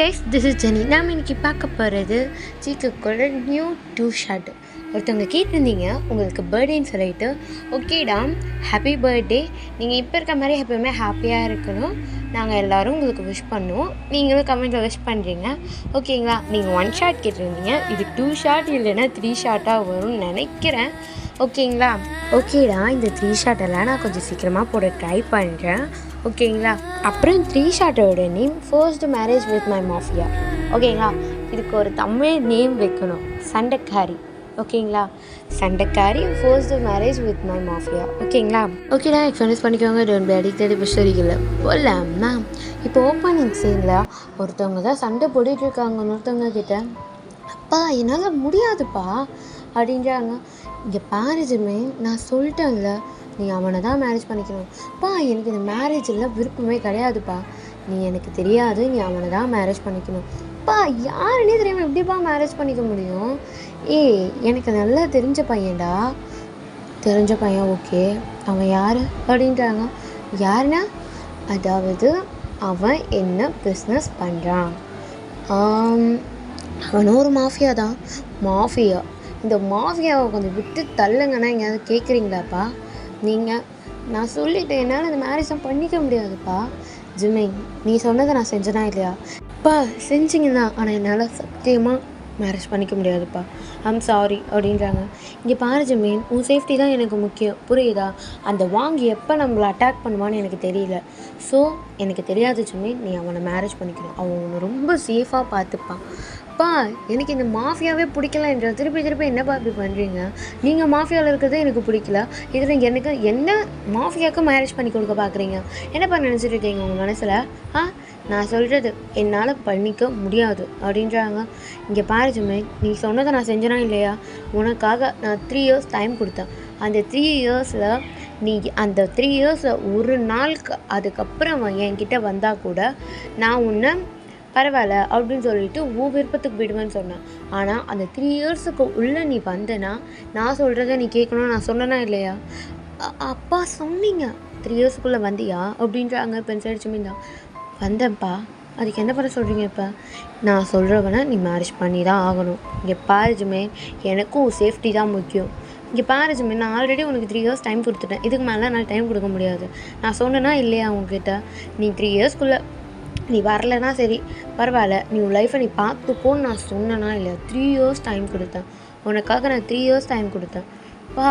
Guys, this is Jenny. நாம் இன்றைக்கி பார்க்க போகிறது சீக்குக்குள்ள நியூ டூ ஷாட். ஒருத்தவங்க கேட்டிருந்தீங்க உங்களுக்கு பர்த்டேன்னு சொல்லிட்டு. ஓகேடா, ஹாப்பி பர்த்டே. நீங்கள் இப்போ இருக்க மாதிரி எப்போயுமே ஹாப்பியாக இருக்கணும். நாங்கள் எல்லோரும் உங்களுக்கு விஷ் பண்ணுவோம். நீங்களும் கமெண்ட்டில் விஷ் பண்ணுறீங்க. ஓகேங்களா? நீங்கள் 1 ஷாட் கேட்டிருந்தீங்க. இது 2 ஷாட் இல்லைன்னா 3 ஷாட்டாக வரும்னு நினைக்கிறேன். ஓகேங்களா? ஓகேடா, இந்த 3 ஷாட்டெல்லாம் நான் கொஞ்சம் சீக்கிரமாக போட ட்ரை பண்ணுறேன். ஓகேங்களா? அப்புறம் 3 ஷாட்டோட name first marriage with my mafia. ஓகேங்களா? இதுக்கு ஒரு தமிழ் நேம் வைக்கணும், சண்டைக்காரி. ஓகேங்களா? Sandaikari first marriage with my mafia. ஓகேங்களா? ஓகேடா, எக்ஸ்பீரியன்ஸ் பண்ணிக்கோங்க. Don't be addicted. இப்போ சரியில்லை போடலாம்னா. இப்போ ஓப்பனிங் சீனில் ஒருத்தவங்க தான் சண்டை போட்டுட்ருக்காங்க இன்னொருத்தவங்க கிட்ட. அப்பா என்னால் முடியாதுப்பா அப்படின்றாங்க. இங்கே பாருஜுமே, நான் சொல்லிட்டேன்ல, நீ அவனை தான் மேரேஜ் பண்ணிக்கணும். பா எனக்கு இந்த மேரேஜில் விருப்பமே கிடையாதுப்பா. நீ எனக்கு தெரியாது, நீ அவனை தான் மேரேஜ் பண்ணிக்கணும். பா யாருன்னே தெரியாமல் எப்படிப்பா மேரேஜ் பண்ணிக்க முடியும்? எனக்கு நல்லா தெரிஞ்ச பையன்டா. தெரிஞ்ச பையன், ஓகே. அவன் யார் அப்படின்றாங்க. யாருன்னா, அதாவது அவன் என்ன பிஸ்னஸ் பண்ணுறான்? அவனும் ஒரு மாஃபியா தான். மாஃபியா? இந்த மாஃபியாவை கொஞ்சம் விட்டு தள்ளுங்கன்னா எங்கேயாவது கேட்குறீங்களாப்பா நீங்கள்? நான் சொல்லிவிட்டேன், என்னால் அந்த மேரேஜ் பண்ணிக்க முடியாதுப்பா. ஜிம்மை, நீ சொன்னதை நான் செஞ்சனா இல்லையா? அப்பா செஞ்சிங்கன்னா, ஆனால் என்னால் சத்தியமாக மேரேஜ் பண்ணிக்க முடியாதுப்பா. ஐம் சாரி அப்படின்றாங்க. இங்கே பாரு ஜிம்மே, உன் சேஃப்டி தான் எனக்கு முக்கியம், புரியுதா? அந்த வாங்கி எப்போ நம்மளை அட்டாக் பண்ணுவான்னு எனக்கு தெரியல. ஸோ எனக்கு தெரியாது ஜிம்மே, நீ அவனை மேரேஜ் பண்ணிக்கணும். அவன் உன்னை ரொம்ப சேஃபாக பார்த்துப்பான். எனக்கு இந்த மாஃபியாவே பிடிக்கல என்ற திருப்பி என்னப்பா இப்படி பண்ணுறீங்க? நீங்கள் மாஃபியாவில் இருக்கிறதே எனக்கு பிடிக்கல, இதில் எனக்கு என்ன மாஃபியாவுக்கு மேரேஜ் பண்ணி கொடுக்க பார்க்குறீங்க? என்னப்பா நினச்சிட்டு இருக்கீங்க உங்கள் மனசில்? நான் சொல்கிறது என்னால் பண்ணிக்க முடியாது அப்படின்றாங்க. இங்கே பாரு ஜிம்மே, நீ சொன்னதை நான் செஞ்சனா இல்லையா? உனக்காக நான் 3 இயர்ஸ் டைம் கொடுத்தேன். அந்த 3 இயர்ஸில் நீ அந்த 3 இயர்ஸில் ஒரு நாளுக்கு அதுக்கப்புறம் என்கிட்ட வந்தால் கூட நான் உன்னை பரவாயில்ல அப்படின்னு சொல்லிட்டு உன் விருப்பத்துக்கு விடுவேன்னு சொன்னேன். ஆனால் அந்த 3 இயர்ஸுக்கு உள்ளே நீ வந்தேன்னா நான் சொல்கிறத நீ கேட்கணும்னு நான் சொன்னேனா இல்லையா? அப்பா சொன்னீங்க 3 இயர்ஸுக்குள்ளே வந்தியா அப்படின்றாங்க. பென்சைடு ஜிம்மின் தான். வந்தேன்ப்பா, அதுக்கு என்ன பண்ண சொல்கிறீங்க? இப்போ நான் சொல்கிறவனை நீ மேரேஜ் பண்ணி தான் ஆகணும். இங்கே பாரு ஜிம்மே, எனக்கும் சேஃப்டி தான் முக்கியம். இங்கே பாரு ஜிம்மே, நான் ஆல்ரெடி உனக்கு 3 இயர்ஸ் டைம் கொடுத்துட்டேன். இதுக்கு மேலே நான் டைம் கொடுக்க முடியாது. நான் சொன்னேன்னா இல்லையா உங்ககிட்ட? நீ 3 இயர்ஸ்க்குள்ளே நீ வரலைன்னா சரி பரவாயில்ல, நீ உன் லைஃப்பை நீ பார்த்துப்போன்னு நான் சொன்னேன்னா இல்லையா? 3 இயர்ஸ் டைம் கொடுத்தேன் உனக்காக. நான் 3 இயர்ஸ் டைம் கொடுத்தேன். பா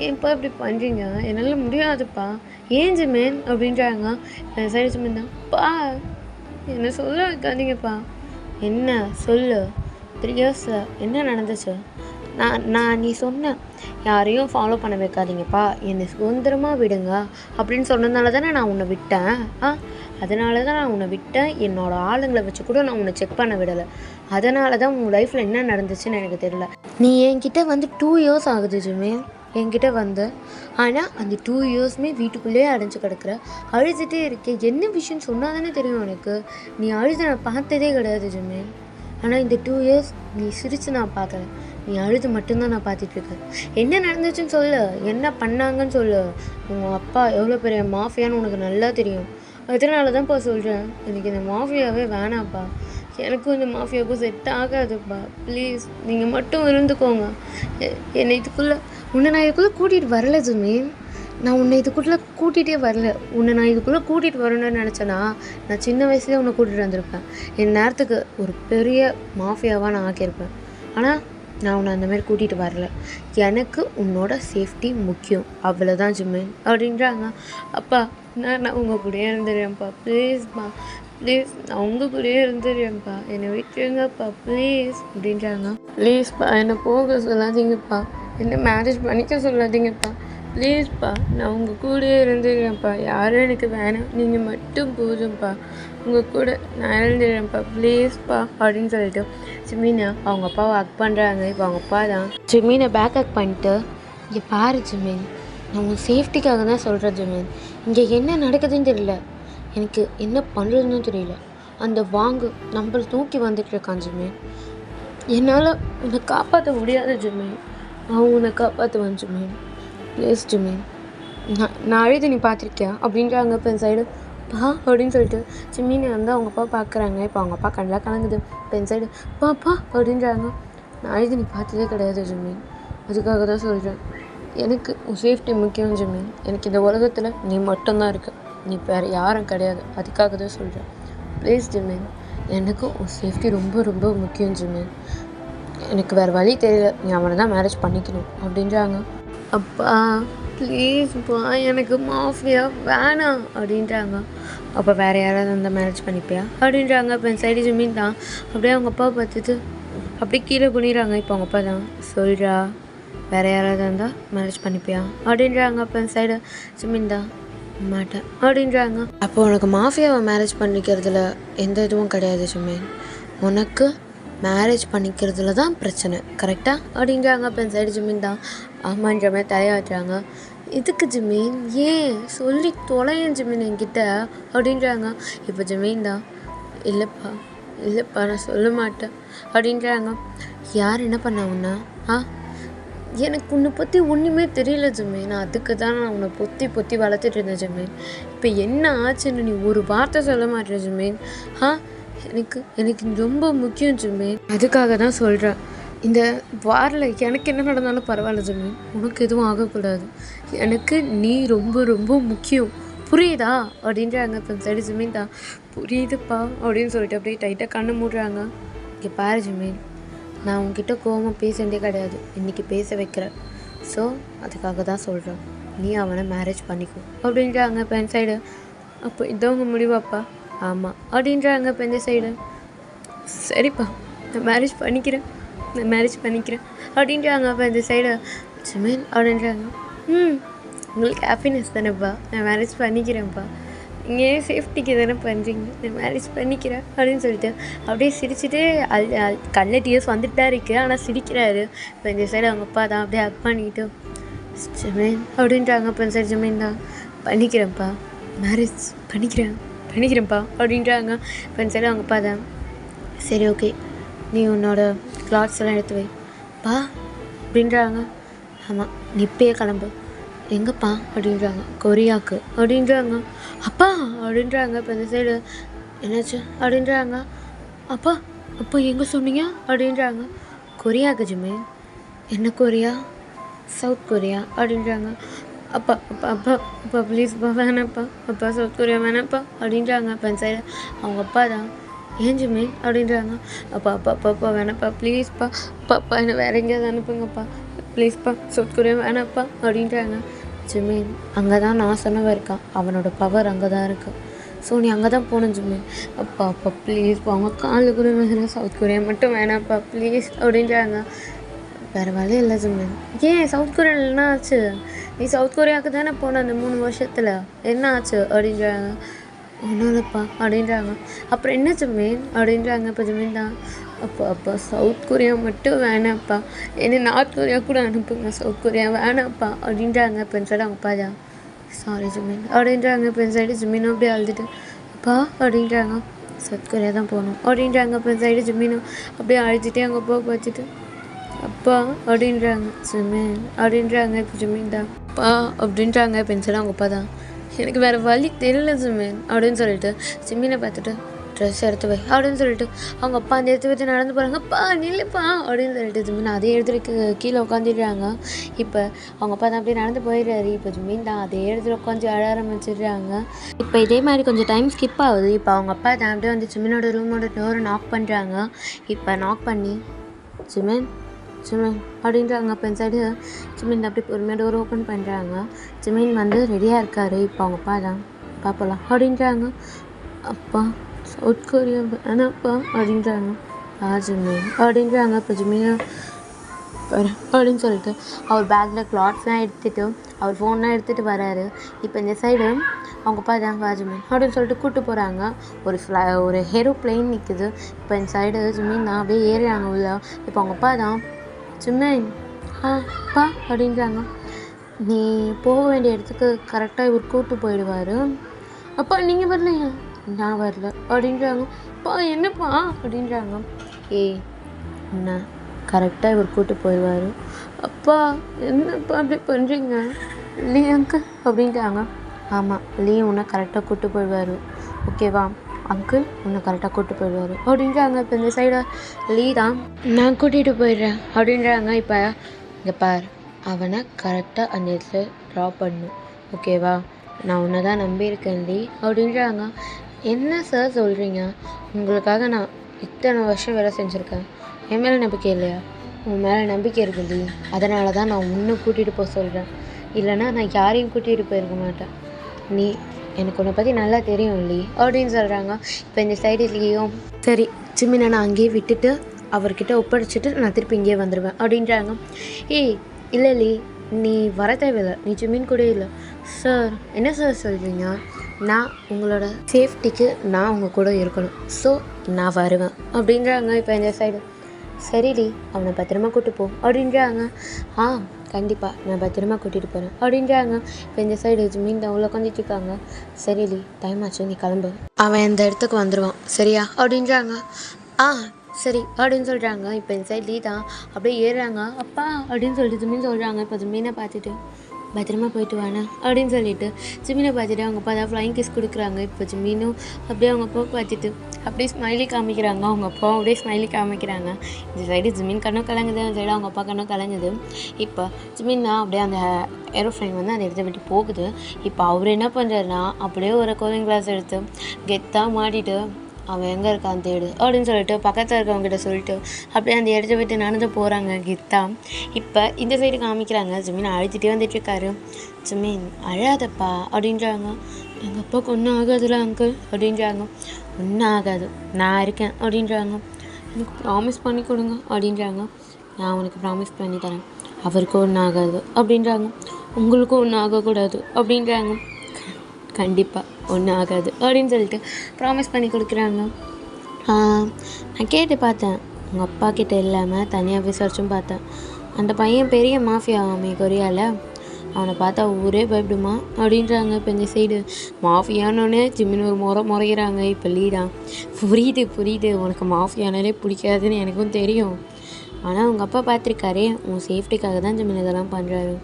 ஏன்ப்பா இப்படி பண்ணுறீங்க? என்னால் முடியாதுப்பா. ஏன் ஜிமேன் அப்படின்றாங்க. சரி ஜிமேன் தான். பா என்ன சொல்ல வைக்காதீங்கப்பா. என்ன சொல்லு? 3 இயர்ஸில் என்ன நடந்துச்சு? நான் நீ சொன்ன யாரையும் ஃபாலோ பண்ண வைக்காதீங்கப்பா, என்னை சுதந்திரமாக விடுங்க அப்படின்னு சொன்னதுனால தானே நான் உன்னை விட்டேன். அதனால தான் நான் உன்னை விட்டேன். என்னோடய ஆளுங்களை வச்சு கூட நான் உன்னை செக் பண்ண விடலை. அதனால தான் உன் லைஃப்பில் என்ன நடந்துச்சுன்னு எனக்கு தெரியல. நீ என்கிட்ட வந்து 2 இயர்ஸ் ஆகுது ஜிம்மே என்கிட்ட வந்து. ஆனால் அந்த 2 இயர்ஸுமே வீட்டுக்குள்ளேயே அடைஞ்சு கிடக்குற, அழுதுகிட்டே இருக்கேன். என்ன விஷயம் சொன்னால் தானே தெரியும் எனக்கு. நீ அழுது நான் பார்த்ததே கிடையாது ஜிம்மே. ஆனால் இந்த 2 இயர்ஸ் நீ சிரித்து நான் பார்க்கல, நீ அழுது மட்டும்தான் நான் பார்த்துட்ருக்கேன். என்ன நடந்துச்சுன்னு சொல்லு, என்ன பண்ணாங்கன்னு சொல்லு. உங்கள் அப்பா எவ்வளோ பெரிய மாஃபியான்னு உனக்கு நல்லா தெரியும். அதனால தான்ப்பா சொல்கிறேன், எனக்கு இந்த மாஃபியாவே வேணாம்ப்பா. எனக்கும் இந்த மாஃபியாவுக்கும் செட் ஆகாதுப்பா. ப்ளீஸ் நீங்கள் மட்டும் இருந்துக்கோங்க. என்னை உன்னை நான் இதுக்குள்ளே கூட்டிகிட்டு வரல ஜிம்மே. நான் உன்னை இதுக்குள்ளே கூட்டிகிட்டே வரல. உன்னை நான் இதுக்குள்ளே கூட்டிகிட்டு வரணும்னு நினச்சேன்னா நான் சின்ன வயசுலேயே உன்னை கூட்டிகிட்டு வந்திருப்பேன். என் நேரத்துக்கு ஒரு பெரிய மாஃபியாவாக நான் ஆக்கியிருப்பேன். ஆனால் நான் உன்னை அந்தமாதிரி கூட்டிகிட்டு வரல. எனக்கு உன்னோட சேஃப்டி முக்கியம், அவ்வளோதான் ஜிம்மே அப்படின்றாங்க. அப்பா நான் உங்கள் கூடயே இருந்துடுறேன்ப்பா, ப்ளீஸ்ப்பா ப்ளீஸ், நான் உங்கள் கூடயே இருந்துடுறேன்ப்பா, என்னை விட்டுருங்கப்பா ப்ளீஸ் அப்படின்றாங்க. ப்ளீஸ்ப்பா என்னை போக சொல்லாதீங்கப்பா, என்னை மேரேஜ் பண்ணிக்க சொல்லாதீங்கப்பா, ப்ளீஸ்ப்பா நான் உங்கள் கூடயே இருந்துடுறேன்ப்பா. யாரும் எனக்கு வேணாம், நீங்கள் மட்டும் போதும்ப்பா, உங்கள் கூட நான் இருந்துடுறேன்ப்பா ப்ளீஸ்ப்பா அப்படின்னு சொல்லிட்டு ஜிம்மினை அவங்க அப்பாவை ஹக் பண்ணுறாங்க. இப்போ அவங்க அப்பா தான் ஜிம்மினை பேக் ஹக் பண்ணிட்டு, இங்கே பாரு ஜிம்மின், நான் உங்கள் சேஃப்டிக்காக தான் சொல்கிறேன் ஜிம்மின். இங்கே என்ன நடக்குதுன்னு தெரியல, எனக்கு என்ன பண்ணுறதுன்னு தெரியல. அந்த வாங்கு நம்மளை தூக்கி வந்துட்டு இருக்கான் ஜிம்மின். என்னால் உன்னை காப்பாற்ற முடியாது ஜிம்மின். அவன் உன்னை காப்பாற்றுவான் ஜிம்மின், ப்ளீஸ் ஜிம்மின். நான் அழுது நீ பார்த்துருக்கியா அப்படின்றாங்க. இப்போ சைடு பா அப்படின்னு சொல்லிட்டு ஜிமினை வந்து அவங்க அப்பா பார்க்குறாங்க. இப்போ அவங்க அப்பா கண்ணில் கலங்குது. இப்போ என் சைடு பாப்பா அப்படின்றாங்க. நான் அழுது நீ பார்த்ததே கிடையாது ஜிமின், அதுக்காக தான் சொல்கிறேன். எனக்கு உன் சேஃப்டி முக்கியம் ஜிமின். எனக்கு இந்த உலகத்தில் நீ மட்டும்தான் இருக்க, நீ வேறு யாரும் கிடையாது. அதுக்காக தான் சொல்கிறேன். ப்ளீஸ் ஜிமின், எனக்கு உன் சேஃப்டி ரொம்ப ரொம்ப முக்கியம் ஜிமின். எனக்கு வேறு வழி தெரியல, நீ அவனை தான் மேரேஜ் பண்ணிக்கணும் அப்படின்றாங்க. அப்பா ப்ளீஸ்ப்பா, எனக்கு மாஃபியா வேணாம் அப்படின்றாங்க. அப்போ வேறு யாராவது வந்து மேரேஜ் பண்ணிப்பியா அப்படின்றாங்க. இப்போ என் சைடு ஜிமின் தான். அப்படியே அவங்க அப்பா பார்த்துட்டு அப்படியே கீழே குனிறாங்க. இப்போ அவங்க அப்பா தான் சொல்கிறா, வேறு யாராவது இருந்தால் மேரேஜ் பண்ணிப்பியா அப்படின்றாங்க. அப்போ என் சைடு ஜிமின் தான் மாட்டேன் அப்படின்றாங்க. அப்போ உனக்கு மாஃபியாவை மேரேஜ் பண்ணிக்கிறதுல எந்த இதுவும் கிடையாது ஜிமின், உனக்கு மேரேஜ் பண்ணிக்கிறதுல தான் பிரச்சனை, கரெக்டாக அப்படின்றாங்க. அப்போ என் சைடு ஜிமின் தான் ஆமான்ற மாதிரி தலையாட்டுறாங்க. இதுக்கு ஜிமின், ஏன் சொல்லி தொலையன் ஜிமின் என்கிட்ட அப்படின்றாங்க. இப்போ ஜிமின் தான் இல்லைப்பா இல்லைப்பா நான் சொல்ல மாட்டேன் அப்படின்றாங்க. யார் என்ன பண்ண உன்னை? எனக்கு உன்னை பற்றி ஒன்றுமே தெரியல ஜிமின், அதுக்கு தான் நான் உன்னை பொத்தி வளர்த்துட்டு இருந்தேன் ஜிமின். இப்போ என்ன ஆச்சுன்னு நீ ஒரு வார்த்தை சொல்ல மாட்டேன் ஜிமின். எனக்கு ரொம்ப முக்கியம் ஜிமின், அதுக்காக தான் சொல்கிறேன். இந்த வாரில் எனக்கு என்ன நடந்தாலும் பரவாயில்ல ஜிமின், உனக்கு எதுவும் ஆகக்கூடாது. எனக்கு நீ ரொம்ப ரொம்ப முக்கியம், புரியுதா அப்படின்றாங்க. இப்போ சரி ஜிமின் தான் புரியுதுப்பா அப்படின்னு சொல்லிட்டு அப்படியே டைட்டாக கண்ணு மூடுறாங்க. இங்கே பாரு ஜிமின், நான் உங்ககிட்ட கோவமாக பேச வேண்டிய கிடையாது, இன்றைக்கி பேச வைக்கிறேன். ஸோ அதுக்காக தான் சொல்கிறேன், நீ அவனை மேரேஜ் பண்ணிக்கோ அப்படின்றாங்க. இப்போ என் சைடு அப்போ இதான் உங்கள் முடிவாப்பா? ஆமாம் அப்படின்றாங்க. இப்போ இந்த சைடு சரிப்பா நான் மேரேஜ் பண்ணிக்கிறேன் அப்படின்றாங்க. அப்போ இந்த சைடு ஜிமின் அப்படின்றாங்க. உங்களுக்கு ஹாப்பினஸ் தானேப்பா, நான் மேரேஜ் பண்ணிக்கிறேன்ப்பா, நீங்கள் சேஃப்டிக்கு தானே பண்ணுறீங்க, நான் மேரேஜ் பண்ணிக்கிறேன் அப்படின்னு சொல்லிட்டு அப்படியே சிரிச்சுட்டு கண்ணில் டியர்ஸ் வந்துட்டு தான் இருக்குது, ஆனால் சிரிக்கிறாரு. இப்போ இந்த சைடு அவங்க அப்பா தான் அப்படியே ஹக் பண்ணிக்கிட்டு ஜிமின் அப்படின்றாங்க. இப்போ இந்த சைடு ஜிமின் தான் பண்ணிக்கிறேன்ப்பா, மேரேஜ் பண்ணிக்கிறேன்ப்பா அப்படின்றாங்க. இப்போ இந்த சைடு அவங்க அப்பா தான் சரி ஓகே, நீ உன்னோட கிளாத்ஸ் எல்லாம் எடுத்து வைப்பா அப்படின்றாங்க. ஆமாம் நீ இப்பயே கிளம்பு. எங்கப்பா அப்படின்றாங்க. கொரியாவுக்கு அப்படின்றாங்க. அப்பா அப்படின்றாங்க. இப்போ இந்த சைடு என்னாச்சு அப்படின்றாங்க. அப்பா எங்கே சொன்னீங்க அப்படின்றாங்க. கொரியாவுக்கு ஜிமின். என்ன கொரியா? சவுத் கொரியா அப்படின்றாங்க. அப்பா ப்ளீஸ்ப்பா வேணாப்பா, அப்பா சவுத் கொரியா வேணாப்பா அப்படின்றாங்க. இப்போ இந்த சைடு அவங்க அப்பா தான் ஏன் ஜிமின் அப்படின்றாங்க. அப்பா வேணாப்பா ப்ளீஸ்ப்பா, அப்பா என்னை வேற எங்கேயாவது அனுப்புங்கப்பா ப்ளீஸ்ப்பா, சவுத் கொரியா வேணாப்பா அப்படின்றாங்க. ஜிமின், அங்கே தான் நான் சொன்னவன் இருக்கான், அவனோட பவர் அங்கே தான் இருக்குது, ஸோ நீ அங்கே தான் போகணும் ஜிமின். அப்பா ப்ளீஸ்ப்பா, அவங்க காலில் கூட வேணாம், சவுத் கொரியா மட்டும் வேணாப்பா ப்ளீஸ் அப்படின்றாங்க. வேறு வழி இல்லை ஜிமின். ஏன் சவுத் கொரியாவில் என்ன ஆச்சு? நீ சவுத் கொரியாவுக்கு தானே போன அந்த 3 வருஷத்தில், என்ன ஆச்சு அப்படின்றாங்க. ஒன்றும் இல்லைப்பா அப்படின்றாங்க. அப்புறம் என்ன ஜிமின் அப்படின்றாங்க. இப்போ ஜிமின் தான் அப்பா சவுத் கொரியா மட்டும் வேணாப்பா, என்ன நார்த் கொரியா கூட அனுப்புங்க, சவுத் கொரியா வேணாப்பா அப்படின்றாங்க. இப்போ சைடு அவங்க அப்பா தான் சாரி ஜிமின் அப்படின்றாங்க. இப்போ சைடு ஜிமினும் அப்படியே அழுதுட்டு அப்பா அப்படின்றாங்க. சவுத் கொரியா தான் போகணும் அப்படின்றாங்க. இப்போ சைடு ஜிமினும் அப்படியே அழுதுகிட்டே அவங்க அப்பா பார்த்துட்டு அப்பா அப்படின்றாங்க. ஜிமின் அப்படின்றாங்க. இப்போ ஜிமின் தான் அப்பா அப்படின்றாங்க. இப்போ சைடு அவங்க அப்பா தான் எனக்கு வேறு வழி தெரியல ஜிமின் அப்படின்னு சொல்லிட்டு ஜிமினை பார்த்துட்டு ட்ரெஸ் எடுத்து வை அப்படின்னு சொல்லிட்டு அவங்க அப்பா அந்த எடுத்து வச்சு நடந்து போகிறாங்க. அப்பா நில்லுப்பா அப்படின்னு சொல்லிட்டு ஜிமின் அதே இடத்துல கீழே உட்காந்துடுறாங்க. இப்போ அவங்க அப்பா தான் அப்படியே நடந்து போயிடுறாரு. இப்போ ஜிமின் தான் அதே இடத்துல உட்காந்து அழ ஆரம்பிச்சிடுறாங்க. இப்போ இதே மாதிரி கொஞ்சம் டைம் ஸ்கிப் ஆகுது. இப்போ அவங்க அப்பா தான் அப்படியே வந்து ஜிமினோட ரூமோட டோரை நாக் பண்ணுறாங்க. இப்போ நாக் பண்ணி ஜிமின் அப்படின்றாங்க. அப்போ சைடு ஜிமின் அப்படி பொறுமையாக டோர் ஓப்பன் பண்ணுறாங்க. ஜிமின் வந்து ரெடியாக இருக்கார். இப்போ அவங்க அப்பா தான் பார்ப்பலாம் அப்படின்றாங்க. அப்பா சவுத் கொரியா வேணாப்பா அப்படின்றாங்க. ஜிமின் அப்படின்றாங்க. இப்போ ஜிமின் அப்படின்னு சொல்லிட்டு அவர் பேக்கில் கிளாத்ஸ்லாம் எடுத்துகிட்டு அவர் ஃபோன்லாம் எடுத்துகிட்டு வராரு. இப்போ இந்த சைடு அவங்க அப்பா தான் ஜிமின் அப்படின்னு சொல்லிட்டு கூப்பிட்டு போகிறாங்க. ஒரு ஏரோப்ளேன் நிற்குது. இப்போ இந்த சைடு ஜிமின் தான் அப்படியே ஏறுறாங்க உள்ள. இப்போ அவங்க அப்பா தான் ஜிமின் அப்பா அப்படின்றாங்க. நீ போக வேண்டிய இடத்துக்கு கரெக்டாக இவர் கூப்பிட்டு போயிடுவார். அப்பா நீங்கள் வரலையா? நான் வரல அப்படின்றாங்க. அப்பா என்னப்பா அப்படின்றாங்க. என்ன கரெக்டாக இவர் கூப்பிட்டு போயிடுவார். அப்பா என்னப்பா அப்படி பண்ணுறீங்க இல்லையாங்க அப்படின்ட்டாங்க. ஆமாம், லீ உன்னை கரெக்டாக கூப்பிட்டு போயிடுவார், ஓகேவா? அங்கிள் உன்னை கரெக்டாக கூப்பிட்டு போயிடுவார் அப்படின்றாங்க. இப்போ இந்த சைடு லீ தான் நான் கூட்டிகிட்டு போயிடுறேன் அப்படின்றாங்க. இப்போ இங்கே பார், அவனை கரெக்டாக அந்த இடத்துல ட்ராப் பண்ணணும், ஓகேவா? நான் உன்னை தான் நம்பியிருக்கேன் லீ அப்படின்றாங்க. என்ன சார் சொல்கிறீங்க? உங்களுக்காக நான் இத்தனை வருஷம் வேலை செஞ்சுருக்கேன், என் மேலே நம்பிக்கை இல்லையா? உன் மேலே நம்பிக்கை இருக்குது லீ, அதனால தான் நான் உன்னை கூட்டிகிட்டு போக சொல்கிறேன், இல்லைனா நான் யாரையும் கூட்டிகிட்டு போயிருக்க மாட்டேன். நீ எனக்கு உன்னை பற்றி நல்லா தெரியும் லீ அப்படின்னு சொல்கிறாங்க. இப்போ இந்த சைடு லீயும் சரி ஜிமினை நான் அங்கேயே விட்டுட்டு அவர்கிட்ட ஒப்படைச்சிட்டு நான் திருப்பி இங்கேயே வந்துடுவேன் அப்படின்றாங்க. ஏய் இல்லை லீ, நீ வர தேவையில்லை, நீ ஜிமின் கூட இல்லை. சார் என்ன சார் சொல்கிறீங்க? நான் உங்களோட சேஃப்டிக்கு நான் உங்கள் கூட இருக்கணும், ஸோ நான் வருவேன் அப்படின்றாங்க. இப்போ இந்த சைடு சரி லீ, அவனை பத்திரமா கூப்பிட்டு போ அப்படின்றாங்க. கண்டிப்பாக நான் பத்திரமா கூட்டிகிட்டு போகிறேன் அப்படின்றாங்க. இப்போ இந்த சைடு ஜிமின் தான் உள்ள உட்காந்துட்டு இருக்காங்க. சரி லீ, டைம் ஆச்சு, நீ கிளம்பு, அவன் இந்த இடத்துக்கு வந்துடுவான் சரியா அப்படின்றாங்க. சரி அப்படின்னு சொல்கிறாங்க. இப்போ இந்த சைடு லீ தான் அப்படியே ஏறுறாங்க. அப்பா அப்படின்னு சொல்லிட்டு ஜிமின் சொல்கிறாங்க. இப்போ ஜிமினை பார்த்துட்டு பத்திரமா போயிட்டு வானே அப்படின்னு சொல்லிட்டு ஜிமினை பார்த்துட்டு அவங்க அப்பா தான் ஃப்ளைங் கிஸ் கொடுக்குறாங்க. இப்போ ஜிமினும் அப்படியே அவங்க அப்பா பார்த்துட்டு அப்படியே ஸ்மைலி காமிக்கிறாங்க. அவங்க அப்பா அப்படியே ஸ்மைலி காமிக்கிறாங்க. இந்த சைடு ஜிமின் கண்ணும் கலங்குது, அந்த சைடு அவங்க அப்பா கண்ணும் கலங்குது. இப்போ ஜிமின் தான் அப்படியே அந்த ஏரோஃப்ளைன் வந்து அந்த இடத்த விட்டு போகுது. இப்போ அவர் என்ன பண்ணுறாருன்னா அப்படியே ஒரு கோவிங் கிளாஸ் எடுத்து கெத்தாக மாட்டிட்டு அவன் எங்கே இருக்கான் தேடு அப்படின்னு சொல்லிட்டு பக்கத்தில் இருக்கவங்ககிட்ட சொல்லிட்டு அப்படியே அந்த இடத்த விட்டு நடந்து போகிறாங்க கெத்தா. இப்போ இந்த சைடு காமிக்கிறாங்க. ஜிமின் அழுத்திட்டே வந்துட்டுருக்காரு. ஜிமின் அழாதப்பா அப்படின்றாங்க. எங்கள் அப்பாவுக்கு ஒன்றும் ஆகாதுல்ல அங்கிள் அப்படின்றாங்க. ஒன்றும் ஆகாது, நான் இருக்கேன் அப்படின்றாங்க. எனக்கு ப்ராமிஸ் பண்ணி கொடுங்க அப்படின்றாங்க. நான் உனக்கு ப்ராமிஸ் பண்ணி தரேன், அவருக்கும் ஒன்றும் ஆகாது அப்படின்றாங்க. உங்களுக்கும் ஒன்றும் ஆகக்கூடாது அப்படின்றாங்க. கண்டிப்பாக ஒன்றும் ஆகாது அப்படின்னு சொல்லிட்டு ப்ராமிஸ் பண்ணி கொடுக்குறாங்க. நான் கேட்டு பார்த்தேன், உங்கள் அப்பா கிட்டே இல்லாமல் தனியாக விசாரிச்சும் பார்த்தேன். அந்த பையன் பெரிய மாஃபியாவாமே கொரியாவில், அவனை பார்த்தா ஊரே பயப்படுமா அப்படின்றாங்க. இப்போ இந்த சைடு மாஃபியானோடனே ஜிமின் ஒரு முறைகிறாங்க. இப்போ லீடா புரியுது உனக்கு மாஃபியானாலே பிடிக்காதுன்னு எனக்கும் தெரியும், ஆனால் உங்கள் அப்பா பார்த்துருக்காரே, உன் சேஃப்டிக்காக தான் ஜிமின் இதெல்லாம் பண்ணுறாரு,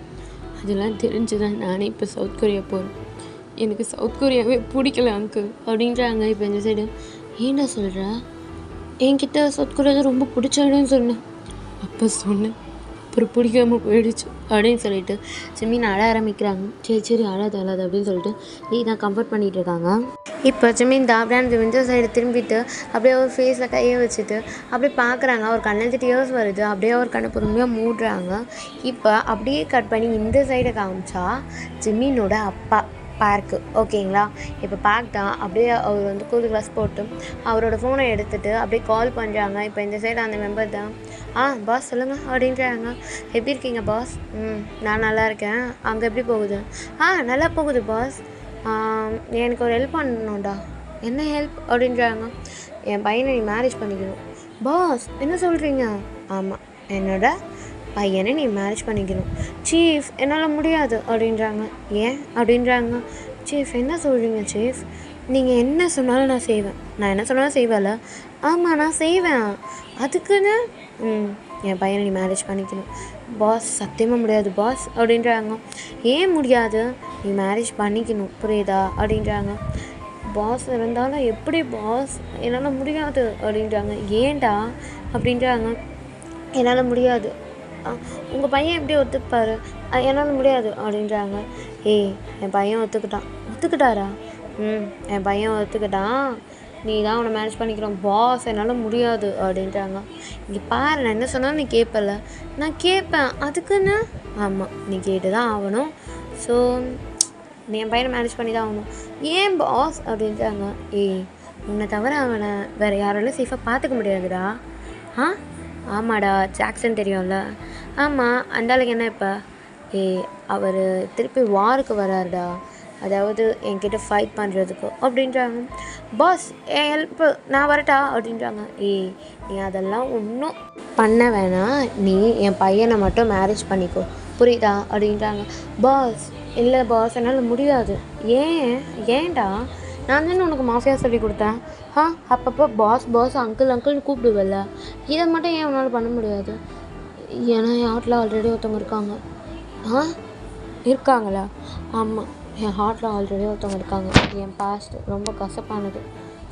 அதெல்லாம் தெரிஞ்சு தான் நானே இப்போ சவுத் கொரியா போகிறேன், எனக்கு சவுத் கொரியாவே பிடிக்கல அங்கிள் அப்படின்றாங்க. இப்போ இந்த சைடு ஏன்டா சொல்கிற? என்கிட்ட சவுத் கொரியா ரொம்ப பிடிச்சாடுன்னு சொன்னேன், அப்போ சொன்னேன், அப்புறம் பிடிக்காமல் போயிடுச்சு அப்படின்னு சொல்லிட்டு ஜிமின் அழ ஆரம்பிக்கிறாங்க. சரி அழாது அப்படின்னு சொல்லிட்டு நீ தான் கம்ஃபர்ட் பண்ணிகிட்டு இருக்காங்க. இப்போ ஜிமின் தாப்டான் இந்த சைடு திரும்பிட்டு அப்படியே ஒரு ஃபேஸில் கையை வச்சுட்டு அப்படியே பார்க்குறாங்க. அவர் கண்ணில் டியர்ஸ் வருது. அப்படியே அவர் கண்ணை பொறுமையாக மூடுறாங்க. இப்போ அப்படியே கட் பண்ணி இந்த சைடை காமிச்சா ஜிமினோட அப்பா பார்க்கு, ஓகேங்களா? இப்போ பார்க் தான் அப்படியே அவர் வந்து கூல் கிளாஸ் போட்டு அவரோட ஃபோனை எடுத்துகிட்டு அப்படியே கால் பண்ணுறாங்க. இப்போ இந்த சைடு அந்த மெம்பர் தான் பாஸ் சொல்லுங்கள் அப்படின்றாங்க. எப்படி இருக்கீங்க பாஸ்? நான் நல்லா இருக்கேன். அங்கே எப்படி போகுது? நல்லா போகுது பாஸ். எனக்கு ஒரு ஹெல்ப் பண்ணணும்டா. என்ன ஹெல்ப் அப்படின்றாங்க. என் பையனை நீ மேரேஜ் பண்ணிக்கணும். பாஸ் என்ன சொல்கிறீங்க? ஆமாம், என்னோட பையனை நீ மேரேஜ் பண்ணிக்கணும். சீஃப் என்னால் முடியாது அப்படின்றாங்க. ஏன் அப்படின்றாங்க. சீஃப் என்ன சொல்கிறீங்க சீஃப்? நீங்கள் என்ன சொன்னாலும் நான் செய்வேன். நான் என்ன சொன்னாலும் செய்வேன்ல? ஆமாம் நான் செய்வேன். அதுக்குன்னு என் பையனை நீ மேரேஜ் பண்ணிக்கணும். பாஸ் சத்தியமாக முடியாது பாஸ் அப்படின்றாங்க. ஏன் முடியாது? நீ மேரேஜ் பண்ணிக்கணும், புரியுதா அப்படின்றாங்க. பாஸ் இருந்தாலும் எப்படி பாஸ்? என்னால் முடியாது அப்படின்றாங்க. ஏன்டா அப்படின்றாங்க. என்னால் முடியாது. உங்கள் பையன் எப்படி ஒத்துப்பார்? என்னால் முடியாது அப்படின்றாங்க. என் பையன் ஒத்துக்கிட்டாரா? என் பையன் ஒத்துக்கிட்டான், நீ தான் அவனை மேரேஜ் பண்ணிக்கிறோம். பாஸ் என்னால் முடியாது அப்படின்றாங்க. இங்கே பாரு, நான் என்ன சொன்னாலும் நீ கேட்பல. நான் கேட்பேன், அதுக்குன்னு ஆமாம் நீ கேட்டு தான் ஆகணும். ஸோ நீ என் பையனை மேரேஜ் பண்ணி தான் ஆகணும். ஏன் பாஸ் அப்படின்றாங்க. உன்னை தவிர அவனை வேறு யாராலும் சேஃபாக பார்த்துக்க முடியாதுடா. ஆமாடா, ஜாக்சன் தெரியும்ல? ஆமாம், அந்த ஆளுக்கு என்ன இப்போ? அவர் திருப்பி வாருக்கு வராருடா, அதாவது என்கிட்ட ஃபைட் பண்ணுறதுக்கு அப்படின்றாங்க. பாஸ் என் ஹெல்ப்பு நான் வரட்டா அப்படின்றாங்க. நீ அதெல்லாம் ஒன்றும் பண்ண வேணாம், நீ என் பையனை மட்டும் மேரேஜ் பண்ணிக்கோ, புரியுதா அப்படின்றாங்க. பாஸ் இல்லை பாஸ் என்னால் முடியாது. ஏன்டா? நான் தானே உனக்கு மாஃபியா சொல்லி கொடுத்தேன். அப்பப்போ பாஸ் அங்கிள்னு கூப்பிடுவல்ல, இதை மட்டும் ஏன் உன்னால் பண்ண முடியாது? ஏன்னா என் ஆட்டில் ஆல்ரெடி ஒருத்தவங்க இருக்காங்களா? ஆமாம், என் ஹார்ட்டில் ஆல்ரெடி ஒருத்தவங்க இருக்காங்க. என் பாஸ்ட் ரொம்ப கசப்பானது.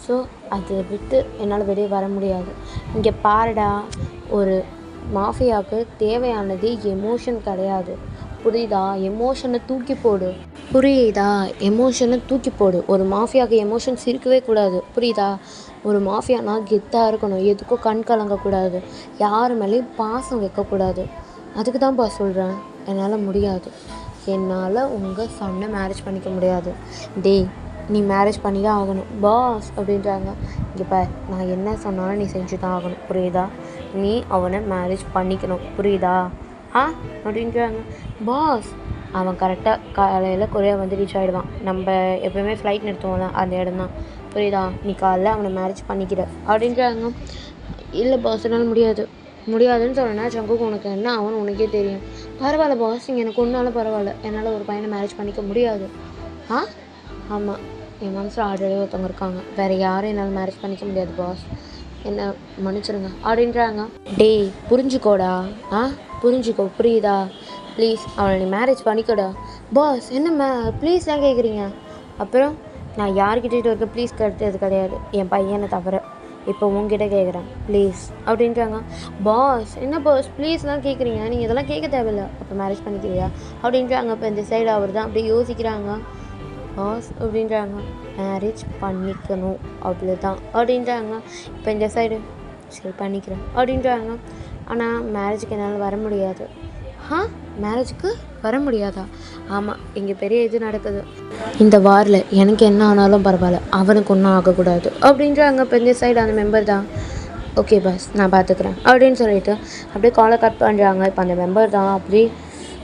ஸோ அதை விட்டு என்னால் வெளியே வர முடியாது. இங்கே பாருடா, ஒரு மாஃபியாவுக்கு தேவையானது எமோஷன் கிடையாது, புரியுதா? எமோஷனை தூக்கி போடு, புரியுதா? எமோஷனை தூக்கி போடு. ஒரு மாஃபியாவுக்கு எமோஷன்ஸ் இருக்கவே கூடாது, புரியுதா? ஒரு மாஃபியானா கெத்தாக இருக்கணும், எதுக்கும் கண் கலங்கக்கூடாது, யார் மேலேயும் பாசம் வைக்கக்கூடாது. அதுக்கு தான்ப்பா சொல்கிறேன், என்னால் முடியாது. என்னால் உங்கள் சன்னை மேரேஜ் பண்ணிக்க முடியாது. டேய், நீ மேரேஜ் பண்ணி தான் ஆகணும் பாஸ் அப்படின்றாங்க. இங்கே பார், நான் என்ன சொன்னாலும் நீ செஞ்சு தான் ஆகணும், புரியுதா? நீ அவனை மேரேஜ் பண்ணிக்கணும், புரியுதா? அப்படின்றாங்க. பாஸ், அவன் கரெக்டாக காலையில் கொரியா வந்து ரீச் ஆகிடுவான். நம்ம எப்போயுமே ஃப்ளைட் நிறுத்துவோம்ல, அந்த இடம் தான், புரியுதா? நீ காலைல அவனை மேரேஜ் பண்ணிக்கிற அப்படின்றாங்க. இல்லை பாஸ், என்னால் முடியாதுன்னு சொன்னேன்னா ஜங்குக்கு உனக்கு என்ன ஆகும்னு உனக்கே தெரியும். பரவாயில்ல பாஸ், நீங்கள் எனக்கு ஒன்றாலும் பரவாயில்ல, என்னால் ஒரு பையனை மேரேஜ் பண்ணிக்க முடியாது. ஆமாம், என் மனசில் ஆல்ரெடி ஒருத்தவங்க இருக்காங்க, வேறு யாரும் என்னால் மேரேஜ் பண்ணிக்க முடியாது பாஸ், என்ன மன்னிச்சிடுங்க அப்படின்றாங்க. டேய், புரிஞ்சுக்கோடா, புரிஞ்சுக்கோ, புரியுதா? ப்ளீஸ் அவனை நீ மேரேஜ் பண்ணிக்கோடா. பாஸ், என்ன ப்ளீஸ் தான் கேட்குறீங்க? அப்புறம் நான் யார்கிட்ட இருக்க ப்ளீஸ் கேட்டது கிடையாது, என் பையனை தவிர. இப்போ உங்ககிட்ட கேட்குறேன், ப்ளீஸ் அப்படின்றாங்க. பாஸ், என்ன பாஸ் ப்ளீஸ்லாம் கேட்குறீங்க? நீங்கள் இதெல்லாம் கேட்க தேவையில்லை, அப்போ மேரேஜ் பண்ணிக்கிறியா அப்படின்றாங்க. இப்போ இந்த சைடு அவர் தான் அப்படியே யோசிக்கிறாங்க. பாஸ் அப்படின்றாங்க, மேரேஜ் பண்ணிக்கணும் அவ்வளோதான் அப்படின்றாங்க. இப்போ இந்த சைடு சரி பண்ணிக்கிறேன் அப்படின்றாங்க. ஆனால் மேரேஜுக்கு என்னால் வர முடியாது. மேரேஜுக்கு வர முடியாதா? ஆமாம், இங்கே பெரிய இது நடக்குது இந்த வாரில், எனக்கு என்ன ஆனாலும் பரவாயில்ல, அவனுக்கு ஒன்றும் ஆகக்கூடாது அப்படின்றாங்க. இப்போ இந்த சைடு அந்த மெம்பர் தான், ஓகே பாஸ் நான் பார்த்துக்குறேன் அப்படின்னு சொல்லிட்டு அப்படியே காலை கட் பண்ணுறாங்க. இப்போ அந்த மெம்பர் தான் அப்படியே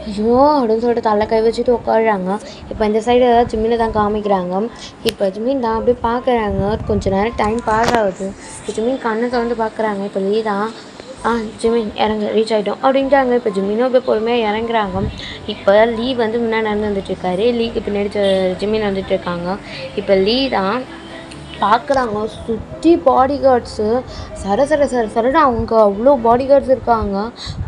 ஐயோ அப்படின்னு சொல்லிட்டு தலை கை வச்சுட்டு உட்காடுறாங்க. இப்போ இந்த சைடு ஜிம்மினை தான் காமிக்கிறாங்க. இப்போ ஜிம்மின் தான் அப்படியே பார்க்குறாங்க. கொஞ்சம் நேரம் டைம் பாஸ் ஆகுது. இப்போ ஜிம்மின் கண்ணை திறந்து பார்க்குறாங்க. இப்போ லீ தான் ஜிம்மின் இறங்க ரீச் ஆகிட்டோம் அப்படின்ட்டாங்க. இப்போ ஜிம்மினும் இப்போ பொறுமையாக இறங்குறாங்க. இப்போ லீ வந்து முன்னாடி நடந்து வந்துட்டுருக்காரு, லீக்கு பின்னாடி ஜிம்மின் வந்துட்டுருக்காங்க. இப்போ லீ தான் பார்க்குறாங்க, சுற்றி பாடி கார்ட்ஸு சரன்னு அவங்க அவ்வளோ பாடி கார்ட்ஸ் இருக்காங்க.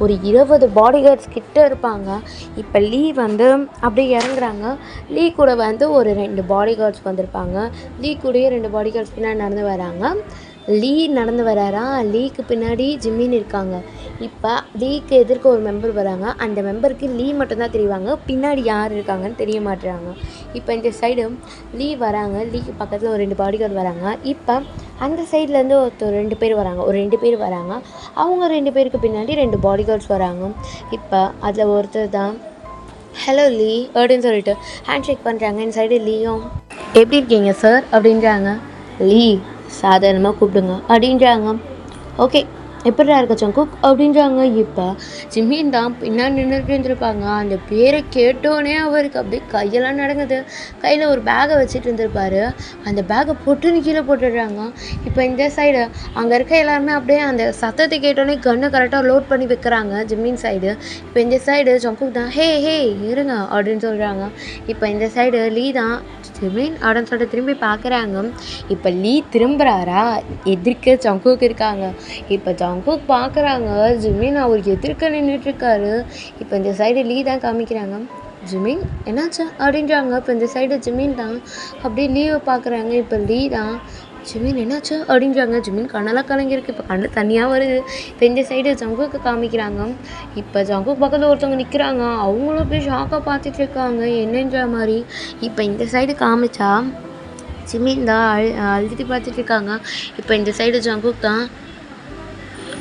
ஒரு 20 பாடி கார்ட்ஸ் கிட்டே இருப்பாங்க. இப்போ லீ வந்து அப்படியே இறங்குறாங்க. லீ கூட வந்து ஒரு 2 பாடி கார்ட்ஸ் வந்திருப்பாங்க. லீ கூடயே 2 பாடி கார்ட்ஸ் பின்னாடி நடந்து வராங்க. லீ நடந்து வராரா, லீக்கு பின்னாடி ஜிம்மின் இருக்காங்க. இப்போ லீக்கு எதிர்க்க ஒரு மெம்பர் வராங்க. அந்த மெம்பருக்கு லீ மட்டும்தான் தெரிவாங்க, பின்னாடி யார் இருக்காங்கன்னு தெரிய மாட்டுறாங்க. இப்போ இந்த சைடு லீ வராங்க, லீக்கு பக்கத்தில் ஒரு 2 பாடி கார்டு வராங்க. இப்போ அந்த சைட்லேருந்து ஒரு 2 பேர் வராங்க. அவங்க 2 பேருக்கு பின்னாடி 2 பாடி கார்ட்ஸ் வராங்க. இப்போ அதில் ஒருத்தர் தான் ஹலோ லீ அப்படின்னு சொல்லிட்டு ஹேண்ட் ஷேக் பண்ணுறாங்க. இந்த சைடு லீயும் எப்படி இருக்கீங்க சார் அப்படின்றாங்க. லீ சாதாரணமாக கூப்பிடுங்க அப்படின்றாங்க. ஓகே, எப்படிடா இருக்க ஜங்குக் அப்படின்றாங்க. இப்போ ஜிம்மின் தான் பின்னாடி நின்றுட்டு இருந்திருப்பாங்க. அந்த பேரை கேட்டோன்னே அவருக்கு அப்படியே கையெல்லாம் நடங்குது. கையில் ஒரு பேகை வச்சுட்டு இருந்திருப்பாரு. அந்த பேகை பொட்டுன்னு கீழே போட்டுடுறாங்க. இப்போ இந்த சைடு அங்கே இருக்க எல்லாருமே அப்படியே அந்த சத்தத்தை கேட்டோன்னே கன்னை கரெக்டாக லோட் பண்ணி வைக்கிறாங்க ஜிம்மின் சைடு. இப்போ இந்த சைடு ஜங்குக் தான் ஹே இருங்க அப்படின்னு சொல்கிறாங்க. இப்போ இந்த சைடு லீ தான் ஜிம்மின் அப்படின்னு சொல்லிட்டு திரும்பி பார்க்குறாங்க. இப்போ லீ திரும்புகிறாரா, எதிர்க்க ஜங்குக் இருக்காங்க. இப்போ ஜங்குக் பார்க்குறாங்க, ஜிம்மின் அவருக்கு எதிர்க்க நின்றுட்டுருக்காரு. இப்போ இந்த சைடு லீ தான் காமிக்கிறாங்க. ஜிம்மின் என்னாச்சு அப்படின்றாங்க. இப்போ இந்த சைடு ஜிம்மின் தான் அப்படியே லீவை பார்க்குறாங்க. இப்போ லீ தான் ஜிம்மின் என்னாச்சு அப்படின்றாங்க. ஜிம்மின் கண்ணெல்லாம் கலங்கிருக்கு, இப்போ கண்ணு தனியாக வருது. இப்போ இந்த சைடு ஜங்குக்கு காமிக்கிறாங்க. இப்போ ஜங்குக்கு பக்கத்தில் ஒருத்தவங்க நிற்கிறாங்க. அவங்களும் போய் ஷாக்காக பார்த்துட்டு இருக்காங்க என்னன்ற மாதிரி. இப்போ இந்த சைடு காமிச்சா ஜிம்மின் தான் அழுதுட்டு பார்த்துட்டு இருக்காங்க. இப்போ இந்த சைடு ஜங்குக் தான்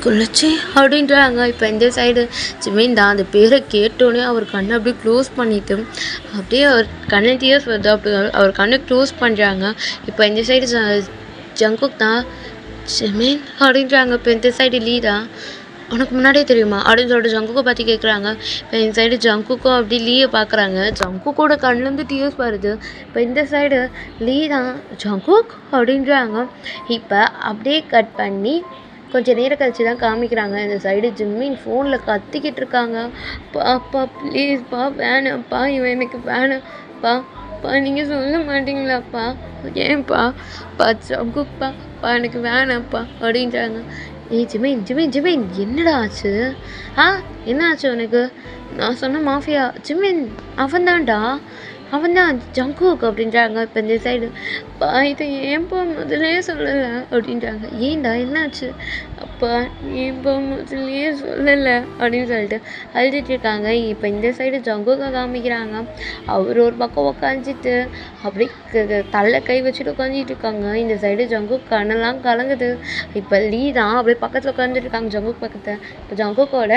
குளிச்சு அப்படின்றாங்க. இப்போ இந்த சைடு ஜிம்மின் தான் அந்த பேரை கேட்டோன்னே அவர் கண்ணை அப்படியே க்ளோஸ் பண்ணிவிட்டு அப்படியே அவர் கண்ணு டியர்ஸ் வருது, அப்படி அவர் கண்ணை க்ளோஸ் பண்ணுறாங்க. இப்போ இந்த சைடு ஜங்குக் தான் ஜிம்மின் அப்படின்றாங்க. இப்போ இந்த சைடு லீ தான் உனக்கு முன்னாடியே தெரியுமா அப்படின்னு சொல்லிட்டு ஜங்குக்கை பற்றி கேட்குறாங்க. இப்போ இந்த சைடு ஜங்குக்கும் அப்படி லீயை பார்க்குறாங்க. ஜங்குக்கோட கண்ணுலேருந்து டியர்ஸ் வருது. இப்போ இந்த சைடு லீ தான் ஜங்குக் அப்படின்றாங்க. இப்போ அப்படியே கட் பண்ணி கொஞ்சம் நேரம் கழிச்சு தான் காமிக்கிறாங்க. இந்த சைடு ஜிம்மின் ஃபோனில் கத்திக்கிட்டு இருக்காங்க. பாப்பா ப்ளீஸ்ப்பா, வேணாம்ப்பா, இவன் எனக்கு வேணாம்ப்பா, நீங்கள் சொல்ல மாட்டீங்களாப்பா, ஏன்ப்பா ஜங்குக்ப்பா, எனக்கு வேணாம்ப்பா அப்படின்றாங்க. ஜிம்மின் என்னடா ஆச்சு? என்ன ஆச்சு உனக்கு? நான் சொன்ன மாஃபியா ஜிம்மின் அவன் தான்டா. அவன் தான் ஜங்குக் அப்படின்றாங்க. இப்போ இந்த சைடு அப்பா இதை ஏன்பா முதலே சொல்லலை அப்படின்றாங்க. ஏன்டா என்னாச்சு? அப்பா ஏன்பா முதலே சொல்லலை அப்படின்னு சொல்லிட்டு அழுதுட்டு இருக்காங்க. இப்போ இந்த சைடு ஜங்குக்கை காமிக்கிறாங்க. அவர் ஒரு பக்கம் உக்காந்துட்டு அப்படியே தலை கை வச்சுட்டு உட்காந்துட்டு இருக்காங்க. இந்த சைடு ஜங்குக் கண்ணெல்லாம் கலங்குது. இப்போ லீ தான் அப்படியே பக்கத்தில் உட்காந்துட்டு இருக்காங்க ஜங்குக் பக்கத்தில். இப்போ ஜங்குக்கோட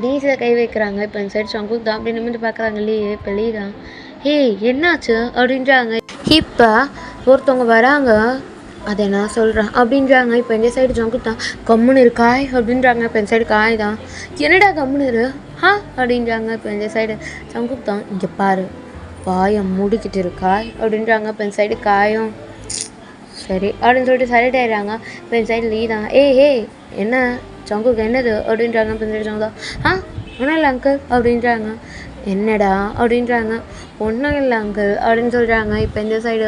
டீஸில் கை வைக்கிறாங்க. இப்போ இந்த சைடு ஜங்குக் தான் அப்படி நிமிந்து பார்க்குறாங்க. லீ இப்போ லீ தான் ஏய் என்னாச்சு அப்படின்றாங்க. இப்போ ஒருத்தவங்க வராங்க, அதை நான் சொல்கிறேன் அப்படின்றாங்க. இப்போ இந்த சைடு ஜங்குக் தான் கம்முன்னு இரு காய் அப்படின்றாங்க. இப்போ இந்த சைடு காய் தான் என்னடா கம்முன்னு இரு அப்படின்றாங்க. இப்போ இந்த சைடு ஜங்குக் தான் இங்கே பாரு வாயை மூடிக்கிட்டு இரு காய் அப்படின்றாங்க. இப்போ இந்த சைடு காயும் சரி அப்படின்னு சொல்லிட்டு சைலண்ட் ஆயிடுறாங்க. இப்போ இந்த சைடு லீ தான் ஏய் என்ன ஜங்குக் என்னது அப்படின்றாங்க. இப்போ இந்த சைடு ஜங்குக் தான் ஒன்றும் இல்லை அங்கிள் அப்படின்றாங்க. என்னடா அப்படின்றாங்க. ஒன்றும் இல்லை அங்கிள் அப்படின்னு சொல்கிறாங்க. இப்போ இந்த சைடு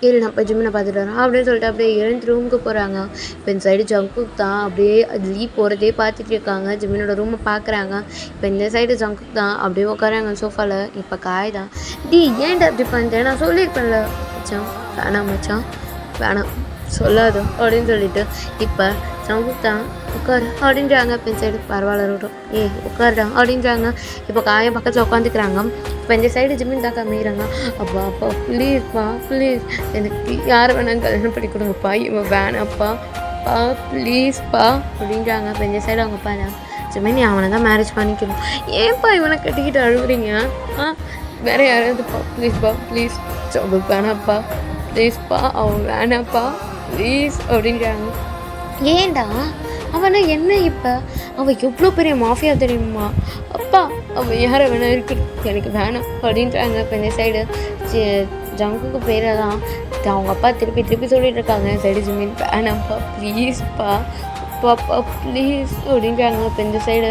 இல்லை நான் இப்போ ஜிம்மினை பார்த்துட்டு வரேன் அப்படின்னு சொல்லிட்டு அப்படியே எழுந்து ரூமுக்கு போகிறாங்க. இப்போ இந்த சைடு ஜங்குக் தான் அப்படியே லீ போகிறதே பார்த்துட்டு இருக்காங்க. ஜிம்மினோட ரூமை பார்க்குறாங்க. இப்போ இந்த சைடு ஜங்குக் தான் அப்படியே உட்காராங்க சோஃபாவில். இப்போ காய் தான் ஏன்டா அப்படி பண்ணுறேன் நான் சொல்லியிருப்பேன்ல மச்சான் வேணாம் மச்சான் வேணாம் சொல்லாதோ அப்படின்னு சொல்லிட்டு இப்போ ஜங்குக் தான் உட்காரு அப்படின்றாங்க. இப்போ இந்த சைடு பரவாயில்ல இருக்கட்டும் உட்காருடா அப்படின்றாங்க. இப்போ காயம் பக்கத்தில் உட்காந்துக்கிறாங்க. இப்போ இந்த சைடு ஜிம்மின் தான் காமிக்கிறாங்க. அப்பா ப்ளீஸ்ப்பா ப்ளீஸ் எனக்கு யார் வேணாலும் கல்யாணம் பண்ணி கொடுங்கப்பா இவன் வேணாப்பா ப்ளீஸ்ப்பா அப்படின்றாங்க. இப்போ இந்த சைடு அவங்க அப்பா தான் ஜிம்மின் அவனை தான் மேரேஜ் பண்ணிக்கணும். ஏன்ப்பா இவனை கட்டிக்கிட்டு அழுகுறீங்க வேறு யாராவதுப்பா ப்ளீஸ்ப்பா ப்ளீஸ் ஜங்குக் வேணாப்பா ப்ளீஸ்ப்பா அவன் வேணாப்பா ப்ளீஸ் அப்படின்றாங்க. ஏன்டா அவனை என்ன இப்போ அவன் எவ்வளோ பெரிய மாஃபியா தெரியுமா அப்பா அவன் யாரை வேணா இருக்குது எனக்கு வேணாம் அப்படின்றாங்க. இப்போ இந்த சைடு ஜங்குக்கு பேரை தான் அவங்க அப்பா திருப்பி சொல்லிட்டு இருக்காங்க. சைடு ஜிம்மின் வேணாம்ப்பா ப்ளீஸ்ப்பா அப்பாப்பா ப்ளீஸ் அப்படின்றாங்க. இப்போ இந்த சைடு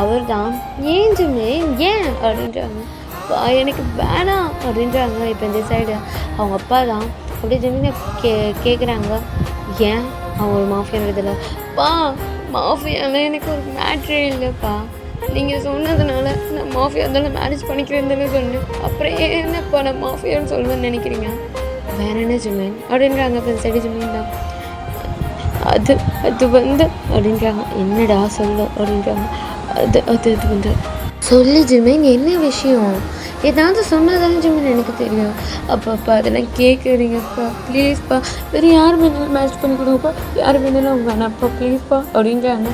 அவர் தான் ஏன் ஜிம்மின் ஏன் அப்படின்றாங்க. எனக்கு வேணாம் அப்படின்றாங்க. இப்போ இந்த சைடு அவங்க அப்பா தான் அப்படியே ஜிம்மினை கேட்குறாங்க ஏன் அவன் ஒரு மாஃபியான்றதில்ல மாஃபியாவில் எனக்கு ஒரு மேட்ரே இல்லைப்பா நீங்கள் சொன்னதுனால நான் மாஃபியா இருந்தாலும் மேரேஜ் பண்ணிக்கிறேன்னு சொன்னேன் அப்புறம் என்னப்பா நான் மாஃபியான்னு சொல்லுவேன்னு நினைக்கிறீங்க வேற என்ன ஜிம்மின் அப்படின்றாங்க. இப்போ சைடு ஜிம்மின் தான் அது வந்து அப்படின்றாங்க. என்னடா சொல்லு அப்படின்றாங்க. அது வந்து சொல்லு ஜிம்மின் என்ன விஷயம் ஏதாவது சொன்னாதானே ஜிம்மின் எனக்கு தெரியும். அப்பா அதெல்லாம் கேட்குறீங்கப்பா ப்ளீஸ்ப்பா வேறு யார் வேணாலும் மேரேஜ் பண்ணி கொடுங்கப்பா யார் வேணாலும் அவங்க வேணாப்பா ப்ளீஸ்ப்பா அப்படின்றாங்க.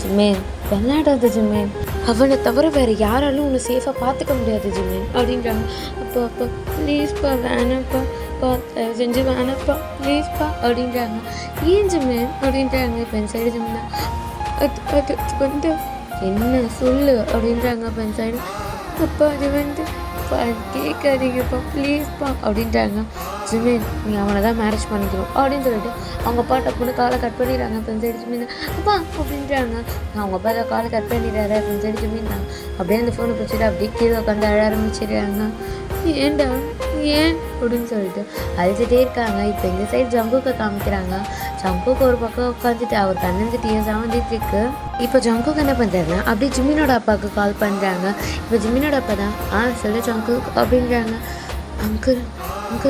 ஜிம்மின் விளையாடாத ஜிம்மின் அவனை தவிர வேறு யாராலும் உன்னை சேஃபாக பார்த்துக்க முடியாது ஜிம்மின் அப்படின்றாங்க. அப்பா ப்ளீஸ்ப்பா வேணாப்பா செஞ்சு வேணாப்பா ப்ளீஸ்ப்பா அப்படின்றாங்க. ஏன் ஜிம்மின் அப்படின்றாங்க. இப்போ என் சைடு ஜிம்மின் அது வந்து என்ன சொல்லு அப்படின்றாங்க. இப்போ என் சைடு அப்பா அது வந்து கேட்காதீங்கப்பா ப்ளீஸ்ப்பா அப்படின்றாங்க. ஜிம்மின் நீ அவனை தான் மேரேஜ் பண்ணிக்கணும் அப்படின்னு சொல்லிட்டு அவங்க அப்பா டப்புன்னு காலை கட் பண்ணிடுறாங்க. இப்போ சைடு ஜிம்மின் அப்பா அப்படின்றாங்க. அவங்க அப்பா தான் காலை கட் பண்ணிடுறாரு. இப்போ சைடு ஜிம்மின் தான் அப்படியே அந்த ஃபோனை பிடிச்சிட்டு அப்படியே கீழே உட்காந்து அழ ஆரம்பிச்சிடுறாங்க. ஏன்டா ஏன் அப்படின்னு சொல்லிட்டு அழுதுகிட்டே இருக்காங்க. இப்போ இந்த சைடு ஜங்குக்கை காமிக்கிறாங்க. ஜங்குக்கு ஒரு பக்கம் உட்காந்துட்டு அவர் கண்ணந்து டீஸாக வந்துட்டு இருக்கு. இப்போ ஜங்குக்கு என்ன பண்ணுறாருன்னா அப்படியே ஜிம்மினோட அப்பாவுக்கு கால் பண்ணுறாங்க. இப்போ ஜிம்மினோட அப்பா தான் சொல்லு ஜங்குக் அப்படின்றாங்க. அங்கிள்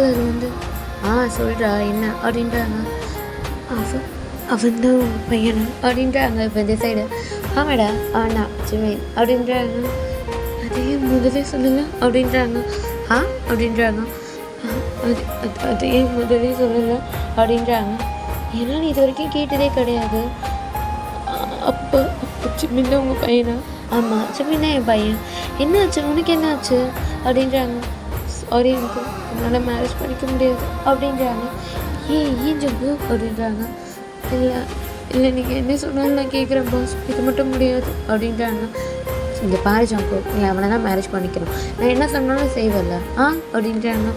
அது வந்து சொல்கிறா என்ன அப்படின்றாங்க. அவன் தான் உங்கள் பையனா அப்படின்றாங்க. இப்போ இந்த சைடு ஆமாடா ஆனா ஜிம்மின் அப்படின்றாங்க. அதையே முதலே சொல்லுங்க அப்படின்றாங்க. அப்படின்றாங்க. அதையே முதலே சொல்லலை அப்படின்றாங்க. ஏன்னா நீ இது வரைக்கும் கேட்டதே கிடையாது. அப்போ ஜிம்மின் தான் உங்கள் பையனா? ஆமாம் ஜிம்மின் தான் என் பையன். என்னாச்சு உனக்கு என்னாச்சு அப்படின்றாங்க. சாரி எனக்கு என்னால் மேரேஜ் பண்ணிக்க முடியாது அப்படின்றாங்க. ஏன் ஜங்கு அப்படின்றாங்க. இல்லை நீங்கள் என்ன சொன்னாலும் நான் கேட்குறேன் பாஸ் இது மட்டும் முடியாது அப்படின்றாங்க. இங்கே பாரு ஜங்கு நீ அவனை தான் மேரேஜ் பண்ணிக்கணும் நான் என்ன சொன்னாலும் செய்வல்ல அப்படின்றாங்க.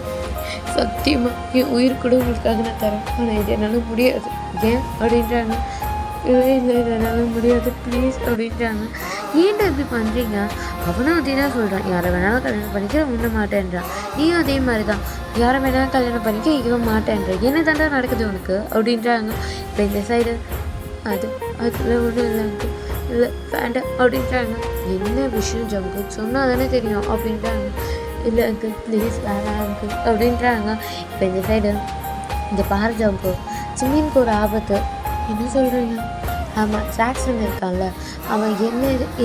சத்தியமாக என் உயிர் கூட உங்களுக்காக நான் தரேன் ஆனால் இது என்னால் முடியாது ஏன் அப்படின்றாங்க. இல்லை என்னால் முடியாது ப்ளீஸ் அப்படின்றாங்க. ஏன்டா இப்படி பண்ணுறீங்க? அவனும் அதே தான் சொல்கிறான் யாரை வேணாலும் கல்யாணம் பண்ணிக்க உண்ண மாட்டேன்றான். நீயும் அதே மாதிரி தான் யாரை வேணாலும் கல்யாணம் பண்ணிக்க இவன் மாட்டேன்ற என்ன தாண்டா நடக்குது உனக்கு அப்படின்றாங்க. இப்போ இந்த சைடு அதில் ஒன்றும் இல்லை வேண்டாம் அப்படின்றாங்க. என்ன விஷயம் ஜங்கு சொன்னால் தானே தெரியும் அப்படின்றாங்க. இல்லை அங்கிள் ப்ளீஸ் வேணாம் அங்கிள் அப்படின்றாங்க. இப்போ இந்த சைடு இந்த பாரு ஜம்பு ஜிமினுக்கு ஒரு ஆபத்து. என்ன சொல்கிறீங்க? ஆமாம், ஜாக்சன் இருக்கான்ல, அவன்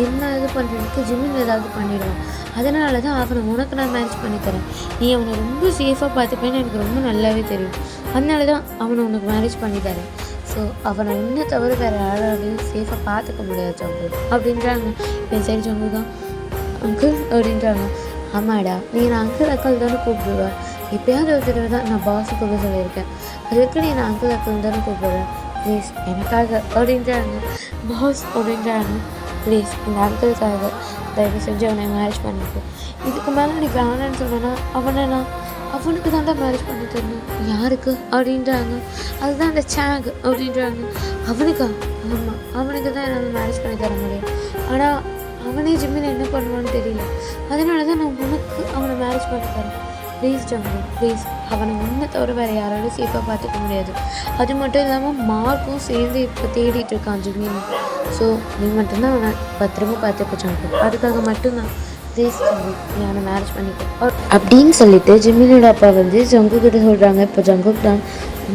என்ன இது பண்ணுறதுக்கு ஜிமின் ஏதாவது பண்ணிடுவான். அதனால தான் அவனை உனக்கு நான் மேரேஜ் பண்ணி தரேன். நீ அவனை ரொம்ப சேஃபாக பார்த்துப்பேன்னு எனக்கு ரொம்ப நல்லாவே தெரியும். அதனால தான் அவனை உனக்கு மேரேஜ் பண்ணி தரேன். ஸோ அவனை உன்னை தவிர வேறு யாராலையும் சேஃபாக பார்த்துக்க முடியாது ஜங்கு அப்படின்றாங்க. என் சைடு ஜங்கு தான் அங்கிள் அப்படின்றாங்க. ஆமாடா, நீ நான் அங்கிள் அக்கல் தானே கூப்பிடுவேன். எப்பயாவது ஒரு தடவை தான் நான் பாஸு கூட சொல்லியிருக்கேன். அதுக்கு நீ நான் அங்கிள் அக்கல் தானே கூப்பிடுறேன். ப்ளீஸ் எனக்காக அப்படின்றாங்க. பாஸ் அப்படின்றாங்க. ப்ளீஸ் இந்த அங்கிளுக்காக தயவு செஞ்சு அவனை மேரேஜ் பண்ணிக்கோ. இதுக்கு மேலே நீ வேணான்னு சொன்னேன்னா அவனுக்கு தான்டா மேரேஜ் பண்ணி தரணும். யாருக்கு அப்படின்றாங்க. அதுதான் அந்த சேக் அப்படின்றாங்க. அவனுக்கா? ஆமாம், அவனுக்கு தான் என்னால் மேரேஜ் பண்ணி தர முடியும். ஆனால் அவனே ஜிம்மில் என்ன பண்ணுவான்னு தெரியல. அதனால தான் நான் உனக்கு அவனை மேரேஜ் பண்ணி தரேன். ப்ளீஸ் ஜங்கு ப்ளீஸ். அவனை உன்னை தவிர வேறு யாராலும் சேஃபாக பார்த்துக்க முடியாது. அது மட்டும் இல்லாமல் மார்க்கும் சேர்ந்து இப்போ தேடிட்டு இருக்கான் ஜிம்மின்னு. ஸோ நீ மட்டும்தான் அவனை பத்திரமா பார்த்துக்க ஜங்கு. அதுக்காக மட்டும்தான் ப்ளீஸ் ஜங்கு நீ அவனை மேரேஜ் பண்ணிக்கோ அப்படின்னு சொல்லிட்டு ஜிம்மினோட அப்பா வந்து ஜங்கு கிட்ட சொல்கிறாங்க. இப்போ ஜங்குக் தான்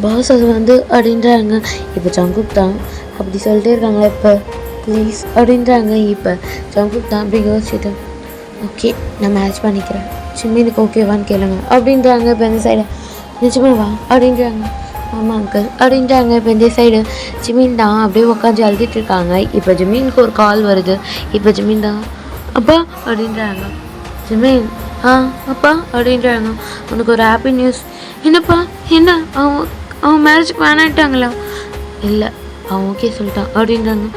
பாஸ் அது வந்து அப்படின்றாங்க. இப்போ ஜங்குக் தான் அப்படி சொல்லிட்டே இருக்காங்க. இப்போ ப்ளீஸ் அப்படின்றாங்க. இப்போ ஜங்குக் தான் அப்படி யோசிச்சுட்டு ஓகே நான் மேரேஜ் பண்ணிக்கிறேன், ஜிம்மினுக்கு ஓகேவான்னு கேளுங்க அப்படின்றாங்க. இப்போ இந்த சைடு நிஜமாவா அப்படின்றாங்க. ஆமாம் அங்கிள் அப்படின்றாங்க. இப்போ இந்த சைடு ஜிமின் தான் அப்படியே உட்காந்து அழுதுட்டு இருக்காங்க. இப்போ ஜிமினுக்கு ஒரு கால் வருது. இப்போ ஜிமின் தான் அப்பா அப்படின்றாங்க. ஜிமின் அப்பா அப்படின்றாங்க. உனக்கு ஒரு ஹாப்பி நியூஸ். என்னப்பா? என்ன அவன் மேரேஜுக்கு வேணான்ட்டாங்களா? இல்லை, அவன் ஓகே சொல்லிட்டான் அப்படின்றாங்க.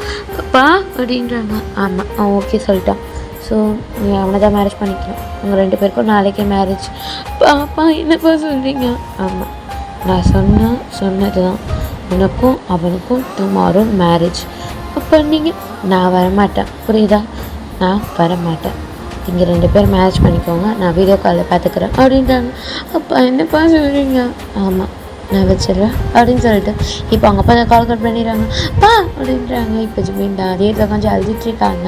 அப்பா அப்படின்றாங்க. ஆமாம், அவன் ஓகே சொல்லிட்டான். ஸோ நீ அவனை தான் மேரேஜ் பண்ணிக்கணும். உங்கள் 2 பேருக்கும் நாளைக்கே மேரேஜ். பாப்பா என்னப்பா சொல்கிறீங்க? ஆமாம், நான் சொன்னது தான். உனக்கும் அவனுக்கும் டுமாரோ மேரேஜ். அப்போ நீங்கள் நான் வரமாட்டேன், புரியுதா? நான் வரமாட்டேன். நீங்கள் 2 பேர் மேரேஜ் பண்ணிக்கோங்க, நான் வீடியோ காலில் பார்த்துக்கிறேன் அப்படின்றாங்க. அப்பா என்னப்பா சொல்கிறீங்க? ஆமாம், நான் வச்சிடுறேன் அப்படின்னு சொல்லிட்டு இப்போ அவங்க அப்பா கால் கட் பண்ணிடுறாங்க. பா அப்படின்றாங்க. இப்போ ஜிமின் தான் அதே உட்காந்து அழுதுட்டு இருக்காங்க.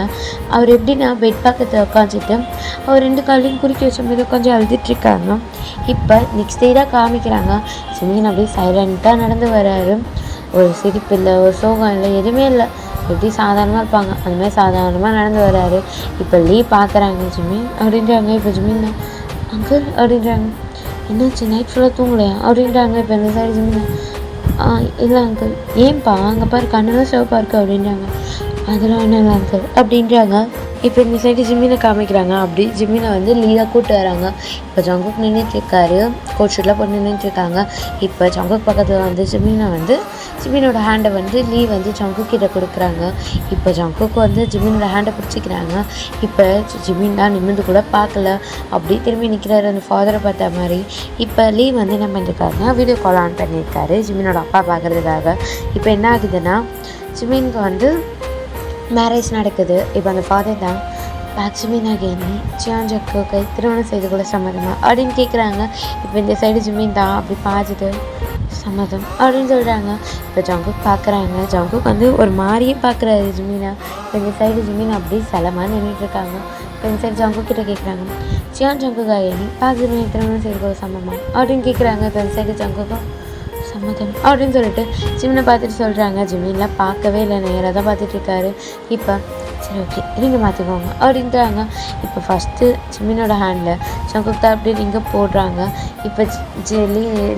அவர் எப்படின்னா பெட் பக்கத்தில் உட்காந்துட்டு அவர் 2 காலையும் குறுக்கி வச்ச மாதிரி உட்காந்து அழுதுட்டு இருக்காங்க. இப்போ நெக்ஸ்ட் டே தான் காமிக்கிறாங்க. ஜிமின் அப்படியே சைலண்ட்டாக நடந்து வர்றாரு. ஒரு சிரிப்பு இல்லை, ஒரு சோகம் இல்லை, எதுவுமே இல்லை. எப்படி சாதாரணமாக இருப்பாங்க அந்த மாதிரி சாதாரணமாக நடந்து வர்றாரு. இப்போ லீவ் பார்க்குறாங்க. ஜிமின் அப்படின்றாங்க. இப்போ ஜிமின் தான் அங்கிள் அப்படின்றாங்க. என்னாச்சு, நைட் ஃபுல்லாக தூங்கலையா அப்படின்றாங்க. இப்போ இந்த சைடு ஜிமின் இல்லை அங்கிள். ஏன்பா அங்கே பாரு கண்ணெல்லாம் சிவப்பாக இருக்குது அப்படின்றாங்க. அதெல்லாம் என்ன இல்லை அங்கிள் அப்படின்றாங்க. இப்போ இந்த சைடு ஜிம்மினை காமிக்கிறாங்க. அப்படி ஜிம்மினை வந்து லீதாக கூப்பிட்டு வராங்க. இப்போ ஜங்குக் நின்றுட்டுருக்காரு, கோட் ஷூட்லாம் போட்டு நின்றுட்டுருக்காங்க. இப்போ ஜங்குக் பக்கத்தில் வந்து ஜிம்மினோட ஹேண்டை வந்து லீ வந்து ஜங்குக் கிட்ட கொடுக்குறாங்க. இப்போ ஜங்குக் வந்து ஜிம்மினோட ஹேண்டை பிடிச்சிக்கிறாங்க. இப்போ ஜிம்மின் தான் நிமிர்ந்து கூட பார்க்கல, அப்படியே திரும்பி நிற்கிறாரு அந்த ஃபாதரை பார்த்த மாதிரி. இப்போ லீ வந்து என்ன பண்ணியிருக்காருன்னா வீடியோ கால் ஆன் பண்ணியிருக்காரு ஜிம்மினோட அப்பா பார்க்குறதுக்காக. இப்போ என்ன ஆகுதுன்னா ஜிம்மினுக்கு வந்து மேரேஜ் நடக்குது. இப்போ அந்த ஃபாதர் தான் ஜிமின் அகேனி சியான் ஜங்குக்கை திருமணம் செய்து கூட சம்மதமா அப்படின்னு கேட்குறாங்க. இப்போ இந்த சைடு ஜிமின் தான் அப்படி பார்த்துட்டு சம்மதம் அப்படின்னு சொல்கிறாங்க. இப்போ ஜங்குக் பார்க்குறாங்க. ஜங்குக் வந்து ஒரு மாதிரியே பார்க்குறாரு ஜிமினா. இப்போ இந்த சைடு ஜிமின் அப்படி செலமாக நின்றுட்டுருக்காங்க. இப்போ இந்த சைடு ஜங்குக் கிட்ட கேட்குறாங்க, சியான் ஜங்குக் அகேனி ஜிமின் திருமணம் செய்து கூட சம்மதமா அப்படின்னு கேட்குறாங்க. இப்போ இந்த சைடு ஜங்குக்கும் சம்மதம் அப்படின்னு சொல்லிட்டு ஜிமினை பார்த்துட்டு சொல்கிறாங்க. ஜிமின்லாம் பார்க்கவே இல்லை, நேராக தான் பார்த்துட்ருக்காரு. இப்போ சரி ஓகே ரிங்கை மாற்றிக்கோங்க அப்படின்றாங்க. இப்போ ஃபஸ்ட்டு ஜிமினோட ஹேண்டில் ஜங்குக் தான் அப்படி ரிங்கை போடுறாங்க. இப்போ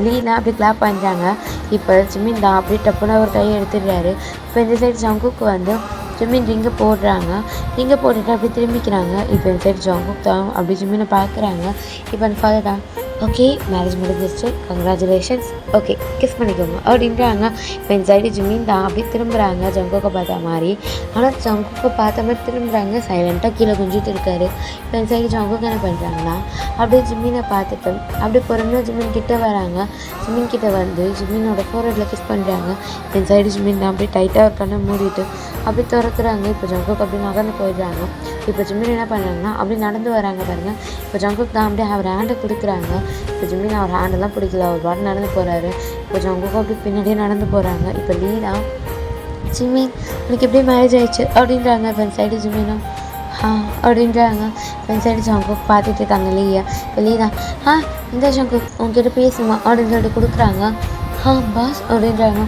லீலாம் அப்படி கிளாப் பண்ணுறாங்க. இப்போ ஜிமின் தான் அப்படி டப்புன்னு ஒரு கையை எடுத்துடுறாரு. இப்போ இந்த சைடு ஜங்குக்கு வந்து ஜிமின் ரிங்கை போடுறாங்க. ரிங்கை போட்டுட்டு அப்படி திரும்பிக்கிறாங்க. இப்போ இந்த சைடு ஜங்குக் தான் அப்படி ஜிமினை பார்க்குறாங்க. இப்போ அந்த ஃபாதர் தான் ஓகே மேரேஜ் முடிஞ்சிருச்சு, கங்க்ராச்சுலேஷன்ஸ், ஓகே கிஸ் பண்ணிக்கோங்க அப்படின்றாங்க. இப்போ இந்த சைடு ஜிமின் தான் அப்படி திரும்புகிறாங்க ஜங்குக்கை பார்த்த மாதிரி. ஆனால் ஜங்குக்கை பார்த்த மாதிரி திரும்புகிறாங்க, சைலண்ட்டாக கீழே குஞ்சிட்டு இருக்காரு. இப்போ இந்த சைடு ஜங்குக்கு என்ன பண்ணுறாங்கன்னா அப்படியே ஜிமினை பார்த்துட்டு அப்படியே பொறுமையாக ஜிமின் கிட்டே வராங்க. ஜிமின் கிட்டே வந்து ஜிமினோட ஃபோர்ஹெட்டில் கிஸ் பண்ணுறாங்க. இந்த சைடு ஜிமின் தான் அப்படியே டைட்டாக கண்ணை மூடிட்டு அப்படி திறக்கிறாங்க. இப்போ ஜங்குக்கு அப்படி நகர்ந்து போயிடுறாங்க. இப்போ ஜிமின் என்ன பண்ணுறாங்கன்னா அப்படி நடந்து வராங்க பாருங்கள். இப்போ ஜங்குக்கு தான் அப்படியே அவர் ஹேண்டை கொடுக்குறாங்க. இப்போ ஜிமின் அவர் ஹேண்டெல்லாம் பிடிக்கல, அவர் பாட்டு நடந்து போகிறாரு. இப்போ ஜங்குக்கும் அப்படி பின்னாடியே நடந்து போகிறாங்க. இப்போ லீலா ஜிமின் உனக்கு எப்படியே மேரேஜ் ஆயிடுச்சு அப்படின்றாங்க. இப்போ சைடு ஜிமினும் அப்படின்றாங்க. ஃப்ரெண்ட் சைடு ஜங்குக் பார்த்துட்டு இருக்காங்க லீயா. இப்போ லீ தான் இந்த ஜங்குக் உங்ககிட்ட பேசுமா அப்படின்னு சொல்லிட்டு கொடுக்குறாங்க. பாஸ் அப்படின்றாங்க.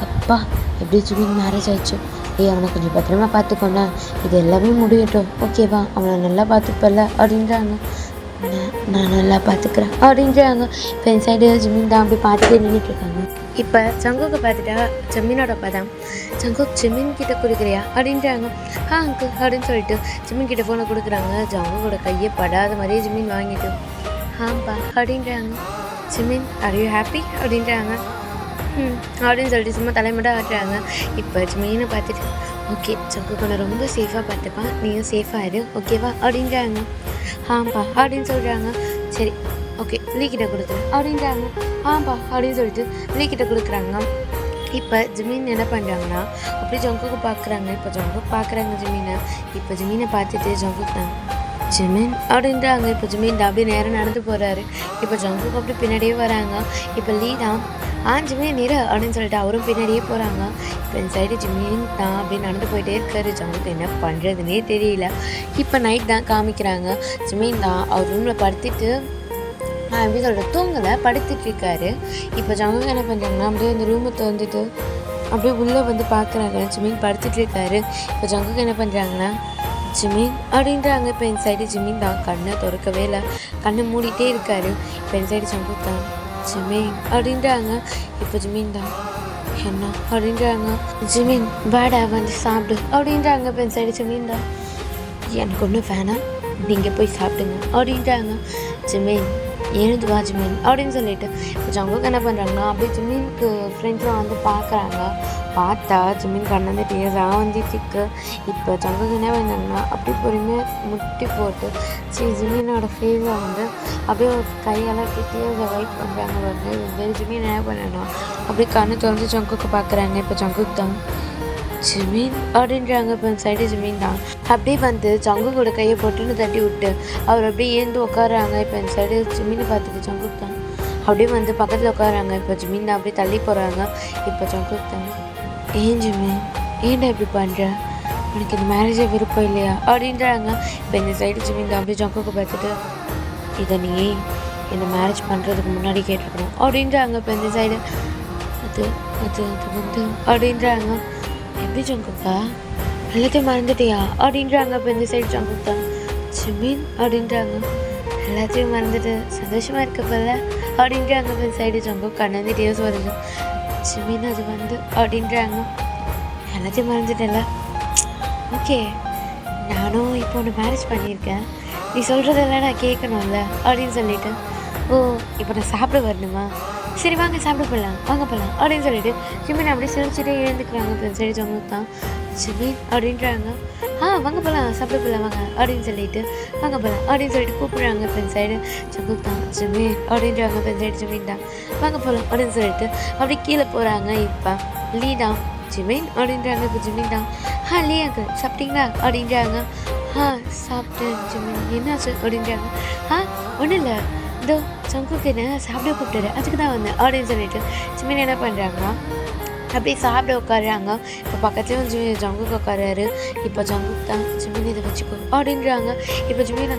அப்பா எப்படி ஜிமின் மேரேஜ் ஆயிடுச்சு. அவனை கொஞ்சம் பத்திரமா பார்த்துக்கோண்ணா, இது எல்லாமே முடியட்டும் ஓகேவா, அவனை நல்லா பார்த்துப்பல அப்படின்றாங்க. நான் நல்லா பார்த்துக்கிறேன் அப்படின்றாங்க. இப்போ என் சைடு ஜிமின் தான் அப்படி பார்த்துட்டு நின்றுட்டு இருக்காங்க. இப்போ ஜங்குக்கை பார்த்துட்டா ஜிமினோட பதம் ஜங்குக் ஜிமின் கிட்ட கொடுக்குறியா அப்படின்றாங்க. அங்கிள் அப்படின்னு சொல்லிட்டு ஜிமின் கிட்ட ஃபோனை கொடுக்குறாங்க. ஜங்குக்கோட கையை படாத மாதிரியே ஜிமின் வாங்கிட்டு பா அப்படின்றாங்க. ஜிமின் ஆர் யூ ஹாப்பி அப்படின்றாங்க. அப்படின்னு சொல்லிட்டு சும்மா தலைமுறை ஆட்டுறாங்க. இப்போ ஜிமினை பார்த்துட்டு ஓகே ஜங்குக் உன்னை ரொம்ப சேஃபாக பார்த்துப்பான், நீயும் சேஃபாக இரு ஓகேவா அப்படின்றாங்க. பா அப்படின்னு சொல்கிறாங்க. சரி ஓகே லீ கிட்ட கொடுக்குறேன் அப்படின்றாங்க. பா அப்படின்னு சொல்லிட்டு லீ கிட்ட கொடுக்குறாங்க. இப்போ ஜிமின் என்ன பண்ணுறாங்கன்னா அப்படி ஜங்குக்கு பார்க்குறாங்க. இப்போ ஜங்குக் பார்க்குறாங்க ஜிமீனை. இப்போ ஜிமீனை பார்த்துட்டு ஜங்குக் தான் ஜிமின் அப்படின்றாங்க. இப்போ ஜிமின் அப்படியே நேரம் நடந்து போகிறாரு. இப்போ ஜங்குக்கு அப்படி பின்னாடியே வராங்க. இப்போ லீ தான் ஜிமின் நிற அப்படின்னு சொல்லிட்டு அவரும் பின்னாடியே போகிறாங்க. இப்போ இந்த சைடு ஜிமின் தான் அப்படியே நடந்து போயிட்டே இருக்காரு. ஜங்குக்கு என்ன பண்ணுறதுனே தெரியல. இப்போ நைட் தான் காமிக்கிறாங்க. ஜிமின் தான் அவர் ரூமில் படுத்துட்டு எப்படி சொல்கிற தூங்கலை படுத்துட்டு இருக்காரு. இப்போ ஜங்குக்கு என்ன பண்ணுறாங்கன்னா அப்படியே அந்த ரூமை திறந்துட்டு அப்படியே உள்ளே வந்து பார்க்குறாங்க. ஜிமின் படுத்துட்டு இருக்காரு. இப்போ ஜங்குக்கு என்ன பண்ணுறாங்கன்னா ஜிமின் அப்படின்றாங்க. இப்போ என் சைடு ஜிமின் தான் கண்ணை திறக்கவே இல்லை, கண்ணை மூடிட்டே இருக்காரு. இப்போ என் சைடு ஜங்குக் தான் ஜிமின் அப்படின்றாங்க. இப்போ ஜிமின் தான் என்ன அப்படின்றாங்க. ஜிமின் பேடா வந்து சாப்பிடு அப்படின்றாங்க. இப்போ என் சைடு ஜிமின் தான் எனக்கு ஒன்றும் வேணாம், நீங்கள் போய் சாப்பிடுங்க அப்படின்றாங்க. ஜிமின் எழுந்து வா ஜிமின் அப்படின்னு சொல்லிட்டு இப்போ ஜங்குக் என்ன பண்ணுறாங்கன்னா அப்படியே ஜிமினுக்கு ஃப்ரெண்ட்ஸில் வந்து பார்க்குறாங்க. பார்த்தா ஜிமின் கண்ணந்து டீயர்ஸாக வந்துட்டுருக்கு. இப்போ ஜங்குக் என்ன பண்ணாங்கன்னா அப்படியே பொறுமையாக முட்டி போட்டு ஜிமினோட ஃபேஸை வந்து அப்படியே கையெல்லாம் டீயர்ஸை வைப் பண்ணுறாங்க. வந்து வெறும் ஜிமின் என்ன பண்ணணும் அப்படியே கண்ணு திறந்து ஜங்குக்கு பார்க்குறாங்க. இப்போ ஜங்குக் தான் ஜிமின் அப்படின்றாங்க. இப்போ சைடு ஜிமின் தான் அப்படியே வந்து ஜங்குக்கோட கையை போட்டுன்னு தட்டி விட்டு அவர் அப்படியே ஏந்து உட்காராங்க. இப்போ என் சைடு ஜிமினை பார்த்துட்டு ஜங்குக் தான் அப்படியே வந்து பக்கத்தில் உட்காராங்க. இப்போ ஜிமின் தான் அப்படியே தள்ளி போகிறாங்க. இப்போ ஜங்குக் தான் ஏன் ஜிமின் ஏன்டா இப்படி பண்ணுற, உனக்கு இந்த மேரேஜே விருப்பம் இல்லையா அப்படின்றாங்க. இப்போ இந்த சைடு ஜிமின் தான் அப்படியே ஜங்குக்கு பார்த்துட்டு இதை நீ என்னை மேரேஜ் பண்ணுறதுக்கு முன்னாடி கேட்டுருக்கணும் அப்படின்றாங்க. இப்போ இந்த சைடு அது அது அது வந்து அப்படின்றாங்க. எப்படி ஜங்குக்கா எல்லாத்தையும் மறந்துட்டியா அப்படின்றாங்க. இப்போ இந்த சைடு ஜங்குக் தான் ஜிமின் அப்படின்றாங்க. எல்லாத்தையும் மறந்துட்டு சந்தோஷமாக இருக்கப்பல அப்படின்றாங்க. இப்போ இந்த சைடு ஜங்குக் கண்ணந்து டீயர்ஸ் வருது. ஜிமின் அது வந்து அப்படின்றாங்க. எல்லாத்தையும் மறந்துட்டேன்ல, ஓகே நானும் இப்போ ஒன்று மேரேஜ் பண்ணியிருக்கேன், நீ சொல்கிறதெல்லாம் நான் கேட்கணும்ல அப்படின்னு சொல்லிட்டு இப்போ நான் சாப்பிட வரணுமா, சரி வாங்க சாப்பிட போகலாம் வாங்க போகலாம் அப்படின்னு சொல்லிட்டு ஜிமின் அப்படியே சிரிச்சுட்டே எழுந்துக்கிறாங்க. இப்போ சரி ஜங்குக் தான் ஜிமின் அப்படின்றாங்க. வாங்க போகலாம் சாப்பிட போகலாம் வாங்க அப்படின்னு சொல்லிட்டு வாங்க போகலாம் அப்படின்னு சொல்லிட்டு கூப்பிட்றாங்க. இப்போ சைடு ஜங்குக் தான் ஜிமின் அப்படின்றாங்க. இப்போ சைடு ஜிமின் தான் வாங்க போகலாம் அப்படின்னு சொல்லிட்டு அப்படி கீழே போகிறாங்க. இப்போ லீ தான் ஜிமின் அப்படின்றாங்க. இப்போ ஜிமின் தான் லீ அங்கிள் சாப்பிட்டீங்களா அப்படின்றாங்க. சாப்பிட்டேன் ஜிமின் என்னாச்சு அப்படின்றாங்க. ஒன்றும் இல்லை இதோ ஜங்குக்கு என்ன சாப்பிட கூப்பிட்டாரு அதுக்கு தான் வந்தேன் அப்படின்னு சொல்லிட்டு ஜிமின் என்ன பண்ணுறாங்கன்னா அப்படியே சாப்பிட உட்காடுறாங்க. இப்போ பக்கத்துலேயும் ஜங்குக்கு உட்காராரு. இப்போ ஜங்குக் தான் ஜிமின் இதை வச்சுக்கோ அப்படின்றாங்க. இப்போ ஜிமின்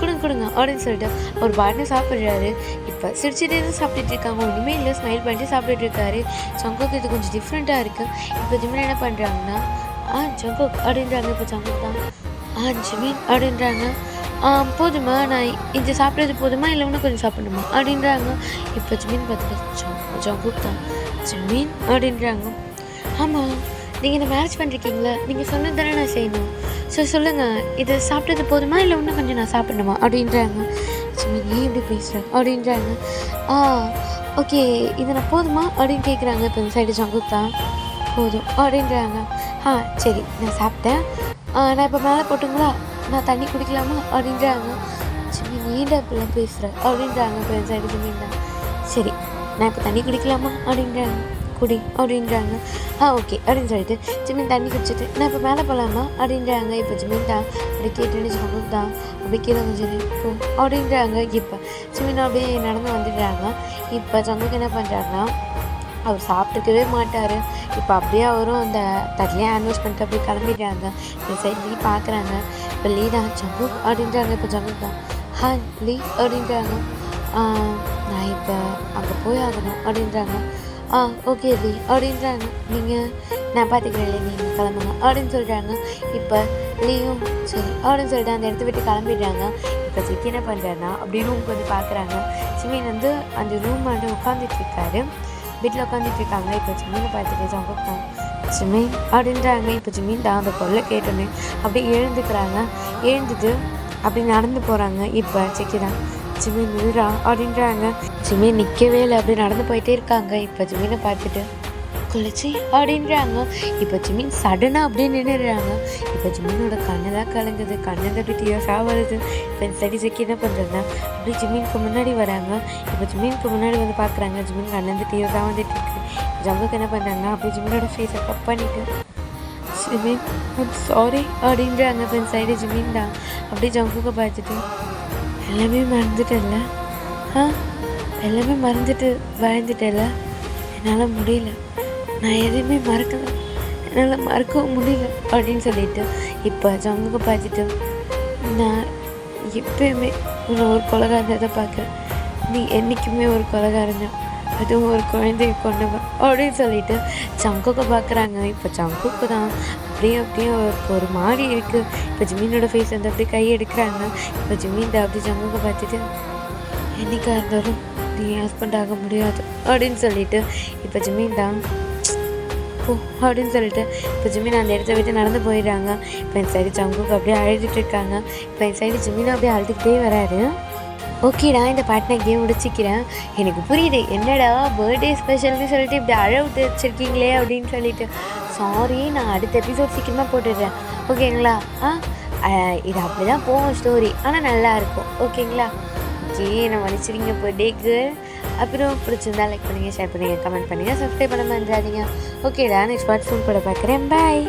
கொடுங்க கொடுங்க அப்படின்னு சொல்லிட்டு ஒரு பாட்டில் சாப்பிட்றாரு. இப்போ சிரிச்சுட்டே சாப்பிட்டுட்டு இருக்காங்க. ஒன்றுமே இல்லை, ஸ்மைல் பண்ணிட்டு சாப்பிட்டுட்டு இருக்காரு. ஜங்குக்கு இது கொஞ்சம் டிஃப்ரெண்ட்டாக இருக்குது. இப்போ ஜிமின் என்ன பண்ணுறாங்கன்னா ஜங்குக் அப்படின்றாங்க. இப்போ ஜங்குக் தான் ஜிமின் அப்படின்றாங்க. போதுமா, நான் இது சாப்பிட்றது போதுமா இல்லை இன்னும் கொஞ்சம் சாப்பிடணுமா அப்படின்றாங்க. இப்போ ஜிமின் பார்த்துட்டு ஜங்குக் தான் ஜிமின் அப்படின்றாங்க. ஆமாம் நீங்கள் இந்த மேரேஜ் பண்ணிருக்கீங்களா, நீங்கள் சொன்னது தானே நான் செய்யணும், ஸோ சொல்லுங்கள் இது சாப்பிட்டது போதுமா இல்லை இன்னும் கொஞ்சம் நான் சாப்பிடணுமா அப்படின்றாங்க. ஜிமின் ஏன் இப்படி பேசுகிறேன் அப்படின்றாங்க. ஓகே இது நான் போதுமா அப்படின்னு கேட்குறாங்க. இப்போ இந்த சைடு ஜங்குக் தான் போதும் அப்படின்றாங்க. சரி நான் சாப்பிட்டேன், நான் இப்போ மேலே போட்டுங்களா, நான் தண்ணி குடிக்கலாமா அப்படின்றாங்க. ஜிமின் ஏன்டா இப்படிலாம் பேசுகிறேன் அப்படின்றாங்க. இப்போ என் சைடு ஜிமின் தான் சரி நான் இப்போ தண்ணி குடிக்கலாமா அப்படின்றாங்க. குடி அப்படின்றாங்க. ஓகே அப்படின்னு சொல்லிட்டு ஜிமின் தண்ணி குடிச்சிட்டு நான் இப்போ மேலே போகலாமா அப்படின்றாங்க. இப்போ ஜிமின் தான் அப்படி கேட்டுன்னு ஜங்குக் தான் அப்படி கீழே கொஞ்சம் போ அப்படின்றாங்க. இப்போ ஜிமின் அப்படியே நடந்து வந்துடுறாங்க. இப்போ ஜங்குக் என்ன பண்ணுறாங்கன்னா அவர் சாப்பிட்டுக்கவே மாட்டார். இப்போ அப்படியே அவரும் அந்த தட்டிலே ஹேண்ட் வாஷ் பண்ணிட்டு அப்படியே கிளம்பிடுறாங்க. இந்த சைட்லேயும் பார்க்குறாங்க. இப்போ இப்போ லீ தான் ஜங்குக் அப்படின்றாங்க. இப்போ ஜங்குக் தான் ஹாய் லீ அப்படின்றாங்க. நான் இப்போ அங்கே போய் ஆகணும் அப்படின்றாங்க. ஓகே லீ அப்படின்றாங்க. நீங்கள் நான் பார்த்துக்கிறேன் இல்லை நீங்கள் கிளம்புங்க அப்படின்னு சொல்கிறாங்க. இப்போ லீயும் சரி அப்படின்னு சொல்லிட்டு அந்த இடத்த விட்டு கிளம்பிடுறாங்க. இப்போ சிக்கி என்ன பண்ணுறாருன்னா அப்படி ரூமுக்கு வந்து பார்க்குறாங்க. ஜிமின் வந்து அந்த ரூம் வந்து உட்காந்துட்ருக்காரு, வீட்டில் உட்காந்துட்ருக்காங்க. இப்போ ஜிமினை பார்த்துட்டு ஜங்குக் தான் ஜிமின் அப்படின்றாங்க. இப்போ ஜிமின் தான் அந்த பொருளை கேட்டோன்னே அப்படியே எழுந்துக்கிறாங்க. எழுந்துட்டு அப்படி நடந்து போகிறாங்க. இப்போ சிக்கி தான் ஜிமின் விழுறா அப்படின்றாங்க. ஜிமின் நிற்கவே இல்லை, அப்படி நடந்து போயிட்டே இருக்காங்க. இப்போ ஜிமினை பார்த்துட்டு குளிச்சு அப்படின்றாங்க. இப்போ ஜிமின் சடனாக அப்படியே நின்றுடுறாங்க. இப்போ ஜிமினோட கண்ணு தான் கலங்குது, கண்ணு தட்டி டீயர்ஸாக வருது. இப்போ இந்த சைடு சிக்கி என்ன பண்ணுறதுன்னா அப்படி ஜிமினுக்கு முன்னாடி வராங்க. இப்போ ஜிமினுக்கு முன்னாடி வந்து பார்க்குறாங்க. ஜிமின் கண்ணு டீயர்ஸாக வந்துட்டு இருக்கு. ஜங்குக்கு என்ன பண்ணுறாங்க அப்படி ஜிமினோட ஃபேஸை கப் பண்ணிட்டு ஜிமின் சாரி அப்படின்றாங்க. இப்போ இந்த சைடு ஜிமின் தான் அப்படியே ஜங்குக்கு பார்த்துட்டு எல்லாமே மறந்துட்டேன்ல, எல்லாமே மறந்துட்டு வாழ்ந்துட்டேன்ல, என்னால் முடியல, நான் எதையுமே மறக்கலை, என்னால் மறக்கவும் முடியல அப்படின்னு சொல்லிட்டு இப்போ ஜங்குக்கு பார்த்துட்டு நான் எப்பயுமே உன்னை ஒரு கொலைகாரனை பார்க்குறேன், நீ என்றைக்குமே ஒரு கொலைகாரன் தான், அதுவும் ஒரு குழந்தைய கொண்டவன் அப்படின்னு சொல்லிட்டு ஜங்குக்கு பார்க்குறாங்க. இப்போ ஜங்குக்கு தான் அப்படியே ஒரு மாதிரி இருக்குது. இப்போ ஜிமினோட ஃபேஸ் வந்து அப்படியே கை எடுக்கிறாங்க. இப்போ ஜிமின் தான் அப்படி ஜங்குக்கு பார்த்துட்டு என்றைக்காக இருந்தாலும் நீ ஹஸ்பண்ட் ஆக முடியாது அப்படின்னு சொல்லிட்டு இப்போ ஜிமின் தான் ஓ அப்படின்னு சொல்லிட்டு இப்போ ஜிமின் அந்த இடத்த விட்டு நடந்து போயிடுறாங்க. இப்போ என் சைடு ஜங்குக்கு அப்படியே அழுதுட்டு இருக்காங்க. இப்போ என் சைடு ஜிமின் அப்படியே அழுதுகிட்டே வராரு. ஓகேடா, இந்த பாட்டு நான் கேம் முடிச்சிக்கிறேன். எனக்கு புரியுது என்னடா பர்த்டே ஸ்பெஷல்னு சொல்லிட்டு இப்படி அழ விட்டு வச்சுருக்கீங்களே அப்படின்னு சொல்லிட்டு. சாரி, நான் அடுத்த எபிசோட் சீக்கிரமாக போட்டுடுறேன் ஓகேங்களா. இது அப்படி தான் போகும் ஸ்டோரி, ஆனால் நல்லாயிருக்கும் ஓகேங்களா. ஓகே, நான் மன்னிச்சிருங்க பர்த்டேக்கு. அப்புறம் பிடிச்சிருந்தா லைக் பண்ணுங்கள், ஷேர் பண்ணுங்கள், கமெண்ட் பண்ணுங்கள், சப்ஸ்கிரைப் பண்ண மறந்துடாதீங்க. ஓகேடா, நெக்ஸ்ட் பார்ட் ஃபோன் கூட பார்க்குறேன். பாய்.